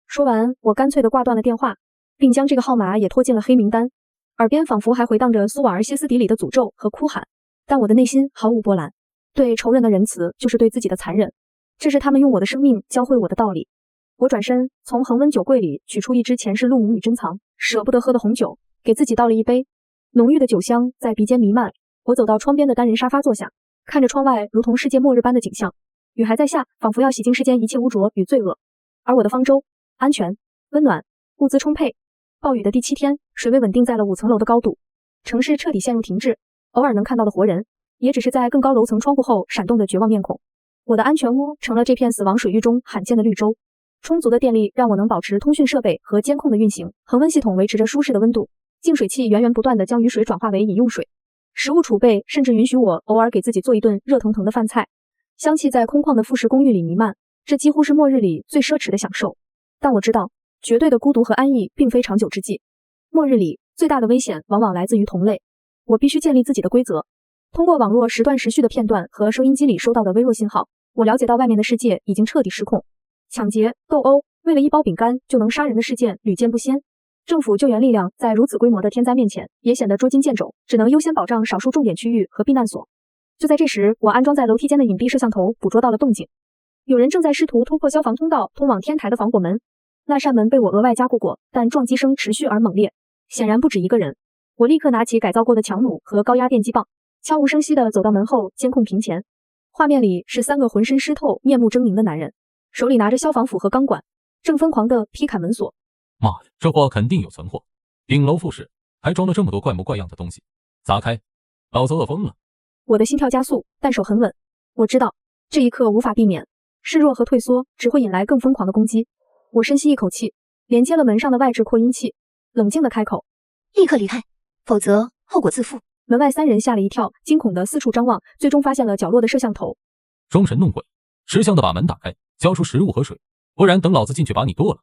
Speaker 1: 说完，我干脆地挂断了电话，并将这个号码也拖进了黑名单。耳边仿佛还回荡着苏婉儿歇斯底里的诅咒和哭喊，但我的内心毫无波澜。对仇人的仁慈就是对自己的残忍，这是他们用我的生命教会我的道理。我转身从恒温酒柜里取出一支前世陆明宇珍藏舍不得喝的红酒，给自己倒了一杯。浓郁的酒香在鼻间弥漫。我走到窗边的单人沙发坐下，看着窗外如同世界末日般的景象，雨还在下，仿佛要洗净世间一切污浊与罪恶。而我的方舟安全、温暖、物资充沛。暴雨的第7天，水位稳定在了5层楼的高度，城市彻底陷入停滞，偶尔能看到的活人也只是在更高楼层窗户后闪动的绝望面孔。我的安全屋成了这片死亡水域中罕见的绿洲，充足的电力让我能保持通讯设备和监控的运行，恒温系统维持着舒适的温度，净水器源源不断地将雨水转化为饮用水，食物储备甚至允许我偶尔给自己做一顿热腾腾的饭菜。香气在空旷的复式公寓里弥漫，这几乎是末日里最奢侈的享受。但我知道，绝对的孤独和安逸并非长久之计。末日里最大的危险往往来自于同类，我必须建立自己的规则。通过网络时断时续的片段和收音机里收到的微弱信号，我了解到外面的世界已经彻底失控。抢劫、斗殴、为了一包饼干就能杀人的事件屡见不鲜。政府救援力量在如此规模的天灾面前也显得捉襟见肘，只能优先保障少数重点区域和避难所。就在这时，我安装在楼梯间的隐蔽摄像头捕捉到了动静，有人正在试图突破消防通道通往天台的防火门。那扇门被我额外加固过，但撞击声持续而猛烈，显然不止一个人。我立刻拿起改造过的强弩和高压电击棒，悄无声息地走到门后监控屏前。画面里是3个浑身湿透、面目狰狞的男人，手里拿着消防斧和钢管，正疯狂地劈砍门锁。
Speaker 9: 妈的，这货肯定有存货，顶楼复式，还装了这么多怪模怪样的东西，砸开，老子饿疯了。
Speaker 1: 我的心跳加速，但手很稳。我知道这一刻无法避免，示弱和退缩只会引来更疯狂的攻击。我深吸一口气，连接了门上的外置扩音器，冷静地开口：
Speaker 2: 立刻离开，否则后果自负。
Speaker 1: 门外3人吓了一跳，惊恐地四处张望，最终发现了角落的摄像头。
Speaker 9: 装神弄鬼，识相的把门打开，交出食物和水，不然等老子进去把你剁了。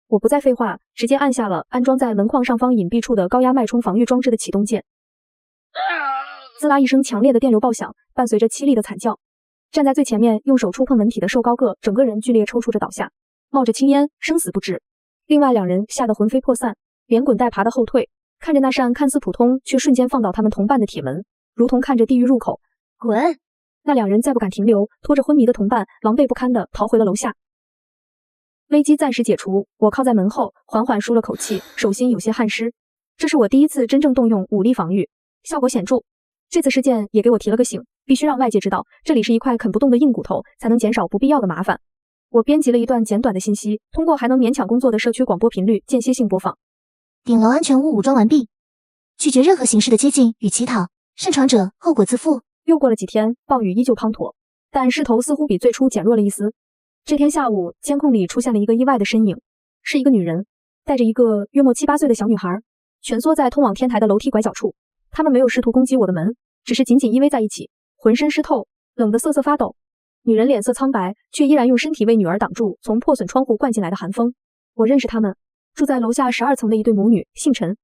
Speaker 1: 我不再废话，直接按下了安装在门框上方隐蔽处的高压脉冲防御装置的启动键。滋啦一声强烈的电流爆响，伴随着凄厉的惨叫。站在最前面用手触碰门体的瘦高个整个人剧烈抽搐着倒下，冒着青烟，生死不知。另外2人吓得魂飞魄散，连滚带爬的后退，看着那扇看似普通却瞬间放倒他们同伴的铁门，如同看着地狱入口。
Speaker 2: 滚！
Speaker 1: 那2人再不敢停留，拖着昏迷的同伴狼狈不堪地逃回了楼下。危机暂时解除，我靠在门后，缓缓舒了口气，手心有些汗湿。这是我第一次真正动用武力防御，效果显著。这次事件也给我提了个醒，必须让外界知道，这里是一块啃不动的硬骨头，才能减少不必要的麻烦。我编辑了一段简短的信息，通过还能勉强工作的社区广播频率间歇性播放。
Speaker 2: 顶楼安全屋武装完毕，拒绝任何形式的接近与乞讨，擅闯者后果自负。
Speaker 1: 又过了几天，暴雨依旧滂沱，但势头似乎比最初减弱了一丝。这天下午，监控里出现了一个意外的身影，是一个女人，带着一个约莫7、8岁的小女孩，蜷缩在通往天台的楼梯拐角处。他们没有试图攻击我的门，只是紧紧依偎在一起，浑身湿透，冷得瑟瑟发抖。女人脸色苍白，却依然用身体为女儿挡住从破损窗户灌进来的寒风。我认识他们，住在楼下12层的一对母女，姓陈。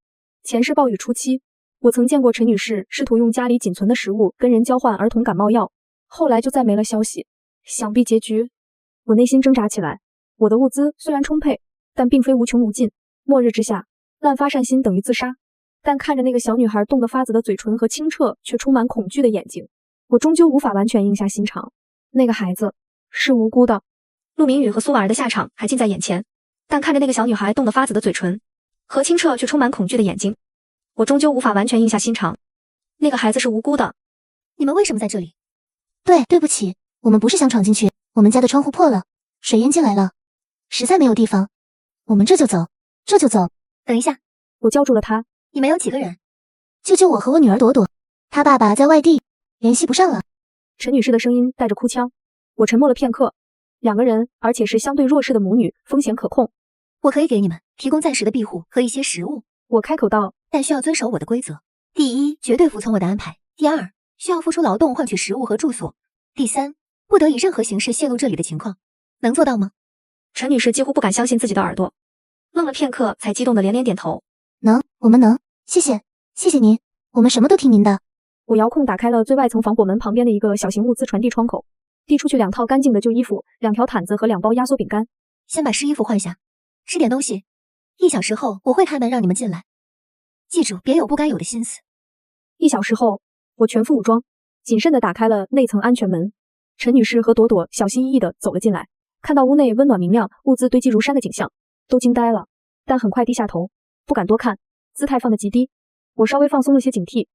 Speaker 1: 前世暴雨初期，我曾见过陈女士试图用家里仅存的食物跟人交换儿童感冒药，后来就再没了消息。想必结局，我内心挣扎起来。我的物资虽然充沛，但并非无穷无尽。末日之下，滥发善心等于自杀。但看着那个小女孩冻得发紫的嘴唇和清澈却充满恐惧的眼睛，我终究无法完全硬下心肠。那个孩子是无辜的。陆明宇和苏婉儿的下场还近在眼前，但看着那个小女孩冻得发紫的嘴唇和清澈却充满恐惧的眼睛，我终究无法完全硬下心肠。那个孩子是无辜的。
Speaker 2: 你们为什么在这里？对不起，我们不是想闯进去，我们家的窗户破了，水淹进来了，实在没有地方，我们这就走。等一下，
Speaker 1: 我叫住了他。
Speaker 2: 你们有几个人？就我和我女儿朵朵，她爸爸在外地，联系不上了。
Speaker 1: 陈女士的声音带着哭腔。我沉默了片刻。2个人，而且是相对弱势的母女，风险可控。
Speaker 2: 我可以给你们提供暂时的庇护和一些食物。
Speaker 1: 我开口道，
Speaker 2: 但需要遵守我的规则。第一，绝对服从我的安排。第二，需要付出劳动换取食物和住所。第三，不得以任何形式泄露这里的情况。能做到吗？
Speaker 1: 陈女士几乎不敢相信自己的耳朵，愣了片刻，才激动的连连点头。
Speaker 2: 能，我们能。谢谢您，我们什么都听您的。
Speaker 1: 我遥控打开了最外层防火门旁边的一个小型物资传递窗口，递出去2套干净的旧衣服、2条毯子和2包压缩饼干。
Speaker 2: 先把湿衣服换下，吃点东西。1小时后我会开门让你们进来，记住别有不该有的心思。
Speaker 1: 1小时后，我全副武装，谨慎地打开了内层安全门。陈女士和朵朵小心翼翼地走了进来，看到屋内温暖明亮、物资堆积如山的景象，都惊呆了，但很快低下头，不敢多看，姿态放得极低。我稍微放松了些警惕，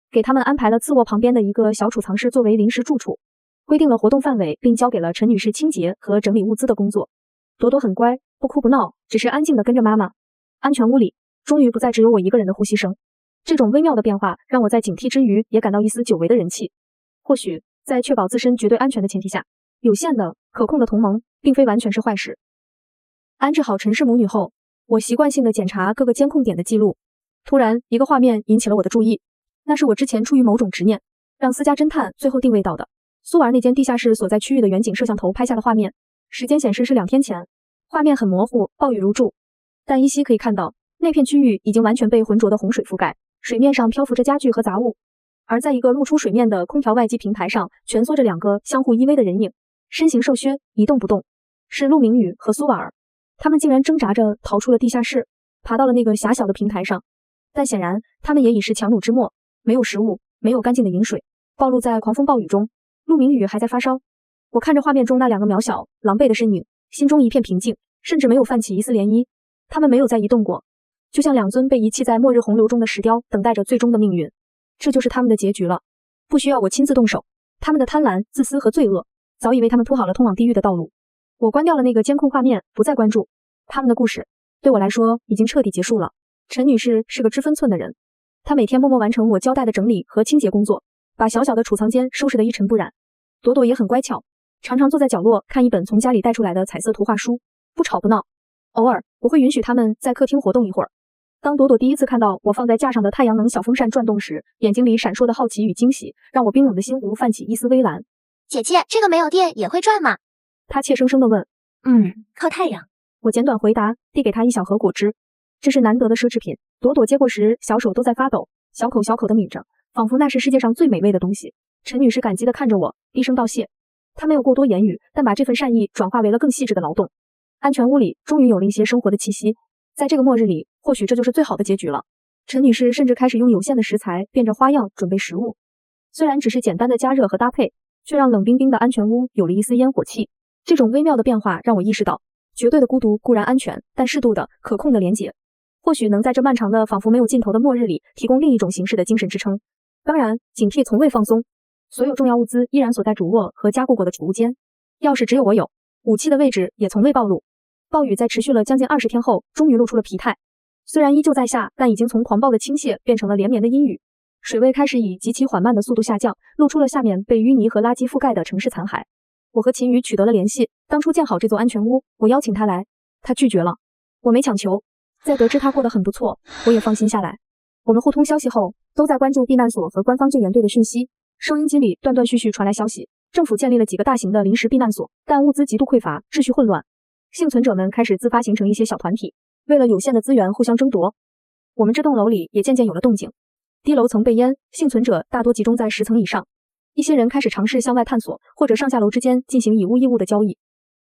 Speaker 1: 给他们安排了次卧旁边的一个小储藏室作为临时住处，规定了活动范围，并交给了陈女士清洁和整理物资的工作。朵朵很乖，不哭不闹，只是安静地跟着妈妈。安全屋里终于不再只有我一个人的呼吸声。这种微妙的变化让我在警惕之余也感到一丝久违的人气。或许在确保自身绝对安全的前提下，有限的可控的同盟并非完全是坏事。安置好陈氏母女后，我习惯性地检查各个监控点的记录。突然，一个画面引起了我的注意，那是我之前出于某种执念，让私家侦探最后定位到的苏婉那间地下室所在区域的远景摄像头拍下的画面。时间显示是2天前，画面很模糊，暴雨如注，但依稀可以看到那片区域已经完全被浑浊的洪水覆盖，水面上漂浮着家具和杂物。而在一个露出水面的空调外机平台上，蜷缩着2个相互依偎的人影，身形瘦削，一动不动，是陆明宇和苏婉儿。他们竟然挣扎着逃出了地下室，爬到了那个狭小的平台上。但显然，他们也已是强弩之末，没有食物，没有干净的饮水，暴露在狂风暴雨中。陆明宇还在发烧。我看着画面中那2个渺小、狼狈的身影，心中一片平静，甚至没有泛起一丝涟漪。他们没有再移动过，就像2尊被遗弃在末日洪流中的石雕，等待着最终的命运。这就是他们的结局了，不需要我亲自动手。他们的贪婪、自私和罪恶，早已为他们铺好了通往地狱的道路。我关掉了那个监控画面，不再关注。他们的故事，对我来说已经彻底结束了。陈女士是个知分寸的人，她每天默默完成我交代的整理和清洁工作，把小小的储藏间收拾得一尘不染。朵朵也很乖巧，常常坐在角落看一本从家里带出来的彩色图画书，不吵不闹。偶尔我会允许他们在客厅活动一会儿。当朵朵第一次看到我放在架上的太阳能小风扇转动时，眼睛里闪烁的好奇与惊喜，让我冰冷的心湖泛起一丝微澜。
Speaker 2: 姐姐，这个没有电也会转吗？
Speaker 1: 她怯生生地问。
Speaker 2: 靠太阳。
Speaker 1: 我简短回答，递给她一小盒果汁。这是难得的奢侈品。朵朵接过时，小手都在发抖，小口小口地抿着，仿佛那是世界上最美味的东西。陈女士感激地看着我，低声道谢。她没有过多言语，但把这份善意转化为了更细致的劳动。安全屋里终于有了一些生活的气息。在这个末日里，或许这就是最好的结局了。陈女士甚至开始用有限的食材变着花样准备食物，虽然只是简单的加热和搭配，却让冷冰冰的安全屋有了一丝烟火气。这种微妙的变化让我意识到，绝对的孤独固然安全，但适度的、可控的连结，或许能在这漫长的、仿佛没有尽头的末日里提供另一种形式的精神支撑。当然，警惕从未放松，所有重要物资依然锁在主卧和加固过的储物间，钥匙只有我有，武器的位置也从未暴露。暴雨在持续了将近20天后，终于露出了疲态。虽然依旧在下，但已经从狂暴的倾泻变成了连绵的阴雨。水位开始以极其缓慢的速度下降，露出了下面被淤泥和垃圾覆盖的城市残骸。我和秦宇取得了联系，当初建好这座安全屋，我邀请他来，他拒绝了。我没强求，在得知他过得很不错，我也放心下来。我们互通消息后，都在关注避难所和官方救援队的讯息。收音机里断断续续传来消息，政府建立了几个大型的临时避难所，但物资极度匮乏，秩序混乱。幸存者们开始自发形成一些小团体，为了有限的资源互相争夺。我们这栋楼里也渐渐有了动静，低楼层被淹，幸存者大多集中在10层以上。一些人开始尝试向外探索，或者上下楼之间进行以物易物的交易。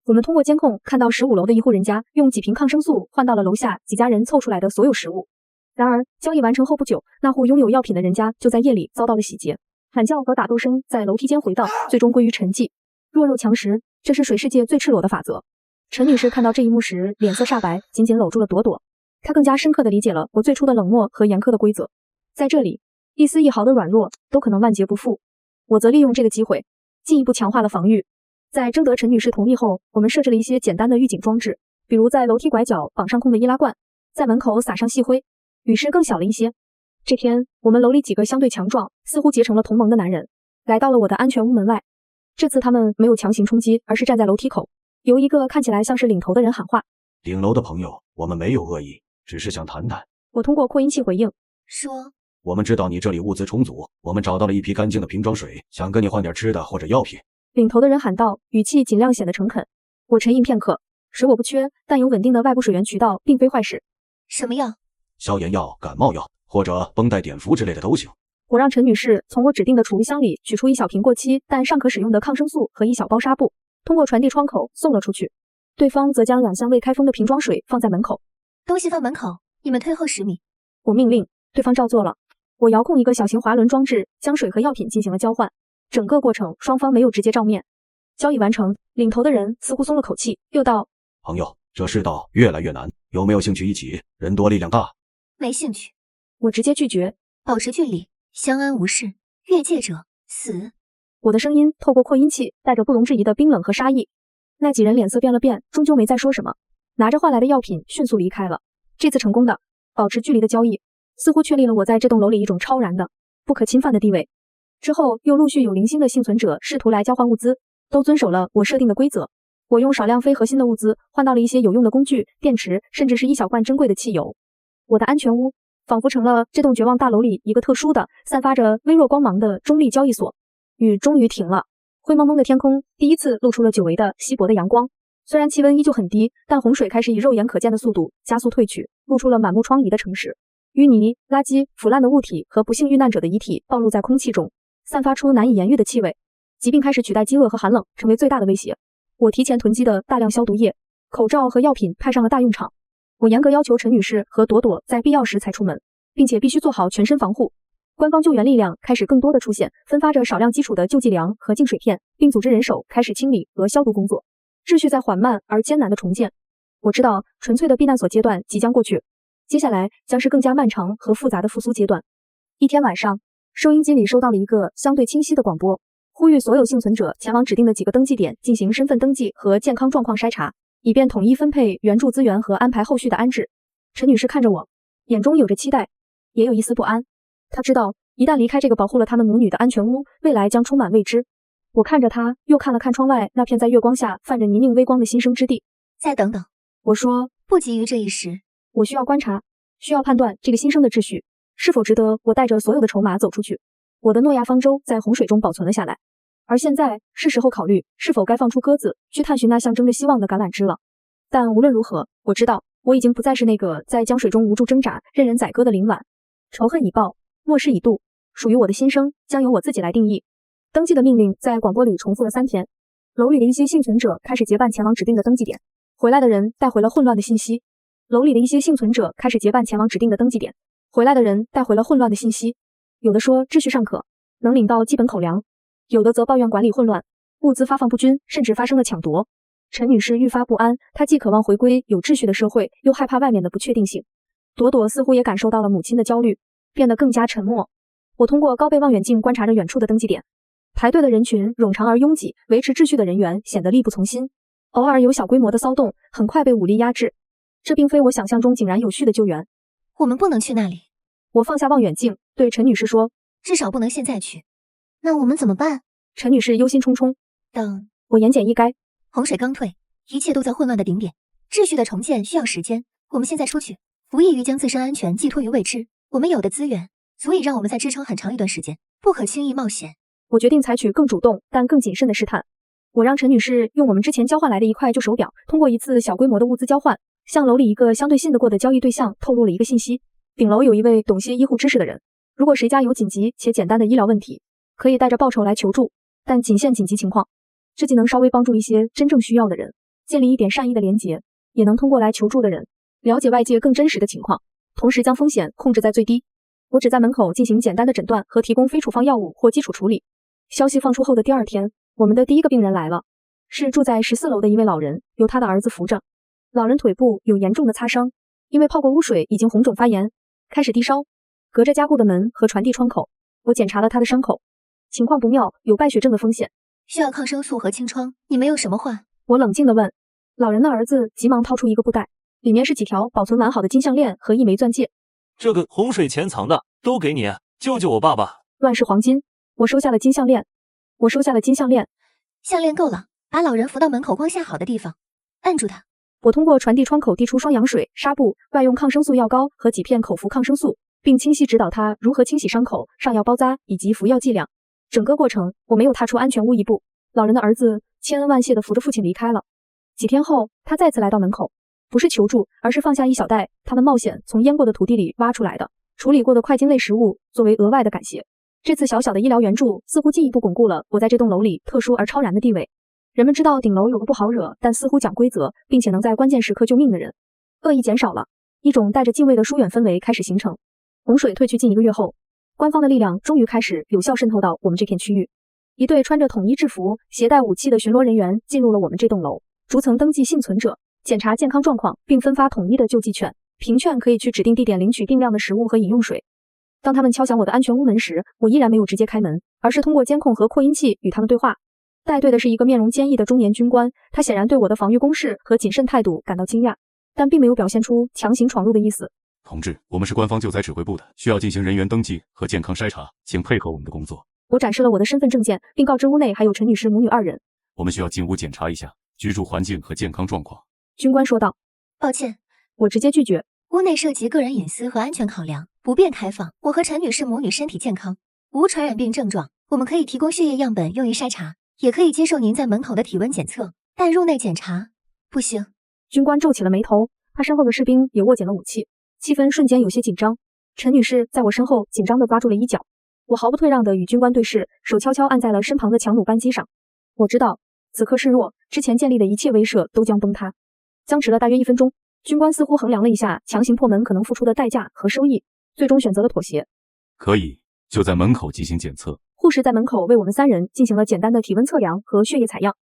Speaker 1: 我们通过监控看到15楼的一户人家用几瓶抗生素换到了楼下几家人凑出来的所有食物。然而交易完成后不久，那户拥有药品的人家就在夜里遭到了洗劫，喊叫和打斗声在楼梯间回荡，最终归于沉寂。弱肉强食，这是水世界最赤裸的法则。陈女士看到这一幕时，脸色煞白，紧紧搂住了朵朵。她更加深刻地理解了我最初的冷漠和严苛的规则。在这里，一丝一毫的软弱都可能万劫不复。我则利用这个机会，进一步强化了防御。在征得陈女士同意后，我们设置了一些简单的预警装置，比如在楼梯拐角绑上空的易拉罐，在门口撒上细灰，雨势更小了一些。这天，我们楼里几个相对强壮、似乎结成了同盟的男人，来到了我的安全屋门外。这次他们没有强行冲击，而是站在楼梯口，由一个看起来像是领头的人喊话：“
Speaker 6: 顶楼的朋友，我们没有恶意，只是想谈谈。”
Speaker 1: 我通过扩音器回应
Speaker 2: 说：“
Speaker 6: 我们知道你这里物资充足，我们找到了一批干净的瓶装水，想跟你换点吃的或者药品。”
Speaker 1: 领头的人喊道，语气尽量显得诚恳。我沉吟片刻，水我不缺，但有稳定的外部水源渠道并非坏事。
Speaker 2: 什么药？
Speaker 6: 消炎药、感冒药或者绷带碘伏之类的都行。
Speaker 1: 我让陈女士从我指定的储物箱里取出一小瓶过期但尚可使用的抗生素和一小包纱布，通过传递窗口送了出去。对方则将2箱未开封的瓶装水放在门口。
Speaker 2: 东西放门口，你们退后10米。
Speaker 1: 我命令，对方照做了。我遥控一个小型滑轮装置，将水和药品进行了交换。整个过程双方没有直接照面。交易完成，领头的人似乎松了口气，又道：“
Speaker 6: 朋友，这世道越来越难，有没有兴趣一起？人多力量大。”
Speaker 2: 没兴趣。
Speaker 1: 我直接拒绝。
Speaker 2: 保持距离，相安无事，越界者死。
Speaker 1: 我的声音透过扩音器带着不容置疑的冰冷和杀意。那几人脸色变了变，终究没再说什么，拿着换来的药品迅速离开了。这次成功的保持距离的交易，似乎确立了我在这栋楼里一种超然的、不可侵犯的地位。之后又陆续有零星的幸存者试图来交换物资，都遵守了我设定的规则。我用少量非核心的物资换到了一些有用的工具、电池，甚至是一小罐珍贵的汽油。我的安全屋仿佛成了这栋绝望大楼里一个特殊的、散发着微弱光芒的中立交易所。雨终于停了，灰蒙蒙的天空第一次露出了久违的稀薄的阳光。虽然气温依旧很低，但洪水开始以肉眼可见的速度加速退去，露出了满目疮痍的城市。淤泥、垃圾、腐烂的物体和不幸遇难者的遗体暴露在空气中，散发出难以言喻的气味。疾病开始取代饥饿和寒冷，成为最大的威胁。我提前囤积的大量消毒液口罩和药品派上了大用场。我严格要求陈女士和朵朵在必要时才出门，并且必须做好全身防护。官方救援力量开始更多的出现，分发着少量基础的救济粮和净水片，并组织人手开始清理和消毒工作。秩序在缓慢而艰难的重建。我知道纯粹的避难所阶段即将过去，接下来将是更加漫长和复杂的复苏阶段。一天晚上，收音机里收到了一个相对清晰的广播，呼吁所有幸存者前往指定的几个登记点进行身份登记和健康状况筛查，以便统一分配援助资源和安排后续的安置。陈女士看着我，眼中有着期待，也有一丝不安。她知道，一旦离开这个保护了他们母女的安全屋，未来将充满未知。我看着她，又看了看窗外那片在月光下泛着泥泞微光的新生之地。
Speaker 2: 再等等，
Speaker 1: 我说，
Speaker 2: 不急于这一时，
Speaker 1: 我需要观察，需要判断这个新生的秩序是否值得我带着所有的筹码走出去。我的诺亚方舟在洪水中保存了下来，而现在是时候考虑是否该放出鸽子，去探寻那象征着希望的橄榄枝了。但无论如何，我知道我已经不再是那个在江水中无助挣扎、任人宰割的林婉。仇恨已报，漠视已度，属于我的新生将由我自己来定义。登记的命令在广播里重复了3天。楼里的一些幸存者开始结伴前往指定的登记点，回来的人带回了混乱的信息。楼里的一些幸存者开始结伴前往指定的登记点，回来的人带回了混乱的信息。有的说秩序尚可，能领到基本口粮，有的则抱怨管理混乱，物资发放不均，甚至发生了抢夺。陈女士愈发不安，她既渴望回归有秩序的社会，又害怕外面的不确定性。朵朵似乎也感受到了母亲的焦虑，变得更加沉默。我通过高倍望远镜观察着远处的登记点，排队的人群冗长而拥挤，维持秩序的人员显得力不从心，偶尔有小规模的骚动，很快被武力压制。这并非我想象中井然有序的救援。
Speaker 2: 我们不能去那里。
Speaker 1: 我放下望远镜，对陈女士说，
Speaker 2: 至少不能现在去。那我们怎么办？
Speaker 1: 陈女士忧心忡忡。
Speaker 2: 等。
Speaker 1: 我言简意赅。
Speaker 2: 洪水刚退，一切都在混乱的顶点，秩序的重建需要时间。我们现在出去，无异于将自身安全寄托于未知。我们有的资源足以让我们再支撑很长一段时间，不可轻易冒险。
Speaker 1: 我决定采取更主动但更谨慎的试探。我让陈女士用我们之前交换来的一块旧手表，通过一次小规模的物资交换，向楼里一个相对信得过的交易对象透露了一个信息：顶楼有一位懂些医护知识的人，如果谁家有紧急且简单的医疗问题，可以带着报酬来求助，但仅限紧急情况。这既能稍微帮助一些真正需要的人，建立一点善意的连结，也能通过来求助的人了解外界更真实的情况，同时将风险控制在最低。我只在门口进行简单的诊断和提供非处方药物或基础处理。消息放出后的第2天，我们的第一个病人来了，是住在14楼的一位老人，由他的儿子扶着。老人腿部有严重的擦伤，因为泡过污水已经红肿发炎，开始低烧。隔着加固的门和传递窗口，我检查了他的伤口，情况不妙，有败血症的风险，
Speaker 2: 需要抗生素和清创。你没有什么话？
Speaker 1: 我冷静地问。老人的儿子急忙掏出一个布袋，里面是几条保存完好的金项链和一枚钻戒。
Speaker 3: 这个洪水潜藏的都给你，救救我爸爸。
Speaker 1: 乱世黄金。我收下了金项链。
Speaker 2: 项链够了，把老人扶到门口光线好的地方，按住他。
Speaker 1: 我通过传递窗口递出双氧水、纱布、外用抗生素药膏和几片口服抗生素，并清晰指导他如何清洗伤口、上药包扎以及服药剂量。整个过程我没有踏出安全屋一步。老人的儿子千恩万谢地扶着父亲离开了。几天后，他再次来到门口，不是求助，而是放下一小袋他们冒险从淹过的土地里挖出来的处理过的块茎类食物，作为额外的感谢。这次小小的医疗援助似乎进一步巩固了我在这栋楼里特殊而超然的地位。人们知道顶楼有个不好惹，但似乎讲规则，并且能在关键时刻救命的人。恶意减少了，一种带着敬畏的疏远氛围开始形成。洪水退去近1个月后，官方的力量终于开始有效渗透到我们这片区域。一队穿着统一制服、携带武器的巡逻人员进入了我们这栋楼，逐层登记幸存者，检查健康状况，并分发统一的救济券。凭券可以去指定地点领取定量的食物和饮用水。当他们敲响我的安全屋门时，我依然没有直接开门，而是通过监控和扩音器与他们对话。带队的是一个面容坚毅的中年军官，他显然对我的防御攻势和谨慎态度感到惊讶，但并没有表现出强行闯入的意思。
Speaker 10: 同志，我们是官方救灾指挥部的，需要进行人员登记和健康筛查，请配合我们的工作。
Speaker 1: 我展示了我的身份证件，并告知屋内还有陈女士母女2人。
Speaker 10: 我们需要进屋检查一下居住环境和健康状况。
Speaker 1: 军官说道。
Speaker 2: 抱歉，
Speaker 1: 我直接拒绝。
Speaker 2: 屋内涉及个人隐私和安全考量，不便开放。我和陈女士母女身体健康，无传染病症状，我们可以提供血液样本用于筛查，也可以接受您在门口的体温检测，但入内检查不行。
Speaker 1: 军官皱起了眉头，他身后的士兵也握紧了武器，气氛瞬间有些紧张。陈女士在我身后紧张地抓住了衣角，我毫不退让地与军官对视，手悄悄按在了身旁的强弩扳机上。我知道此刻示弱，之前建立的一切威慑都将崩塌。僵持了大约1分钟。军官似乎衡量了一下强行破门可能付出的代价和收益，最终选择了妥协。
Speaker 10: 可以，就在门口进行检测。
Speaker 1: 护士在门口为我们3人进行了简单的体温测量和血液采样。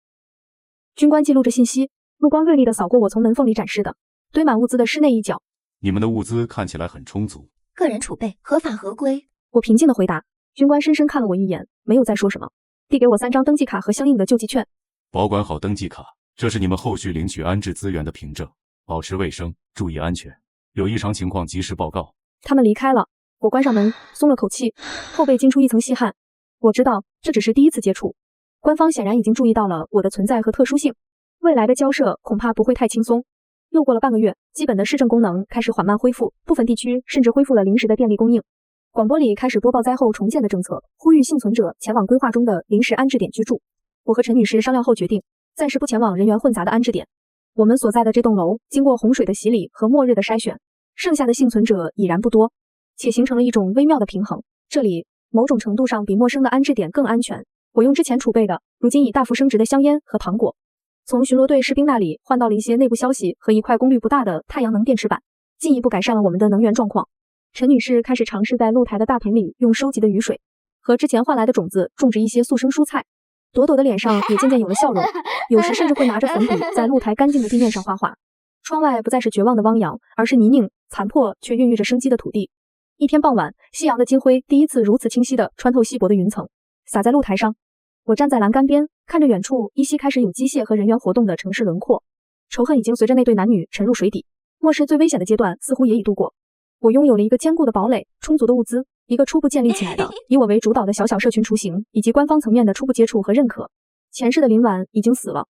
Speaker 1: 军官记录着信息，目光锐利地扫过我从门缝里展示的堆满物资的室内一角。
Speaker 10: 你们的物资看起来很充足，
Speaker 2: 个人储备合法合规。
Speaker 1: 我平静地回答。军官深深看了我一眼，没有再说什么，递给我3张登记卡和相应的救济券。
Speaker 10: 保管好登记卡，这是你们后续领取安置资源的凭证。保持卫生，注意安全，有异常情况及时报告。
Speaker 1: 他们离开了，我关上门，松了口气，后背惊出一层细汗。我知道这只是第一次接触，官方显然已经注意到了我的存在和特殊性，未来的交涉恐怕不会太轻松。又过了半个月，基本的市政功能开始缓慢恢复，部分地区甚至恢复了临时的电力供应。广播里开始播报灾后重建的政策，呼吁幸存者前往规划中的临时安置点居住。我和陈女士商量后决定，暂时不前往人员混杂的安置点。我们所在的这栋楼经过洪水的洗礼和末日的筛选，剩下的幸存者已然不多，且形成了一种微妙的平衡。这里某种程度上比陌生的安置点更安全。我用之前储备的，如今已大幅升值的香烟和糖果，从巡逻队士兵那里换到了一些内部消息和一块功率不大的太阳能电池板，进一步改善了我们的能源状况。陈女士开始尝试在露台的大盆里用收集的雨水和之前换来的种子种植一些速生蔬菜。朵朵的脸上也渐渐有了笑容，有时甚至会拿着粉笔在露台干净的地面上画画。窗外不再是绝望的汪洋，而是泥泞、残破却孕育着生机的土地。一天傍晚，夕阳的金辉第一次如此清晰地穿透稀薄的云层，洒在露台上。我站在栏杆边，看着远处依稀开始有机械和人员活动的城市轮廓。仇恨已经随着那对男女沉入水底，末世最危险的阶段似乎也已度过。我拥有了一个坚固的堡垒，充足的物资，一个初步建立起来的以我为主导的小小社群雏形，以及官方层面的初步接触和认可。前世的林婉已经死了，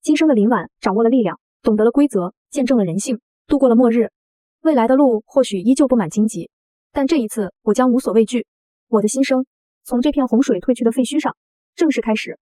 Speaker 1: 今生的林婉掌握了力量，懂得了规则，见证了人性，度过了末日。未来的路或许依旧布满荆棘，但这一次我将无所畏惧。我的新生从这片洪水退去的废墟上正式开始。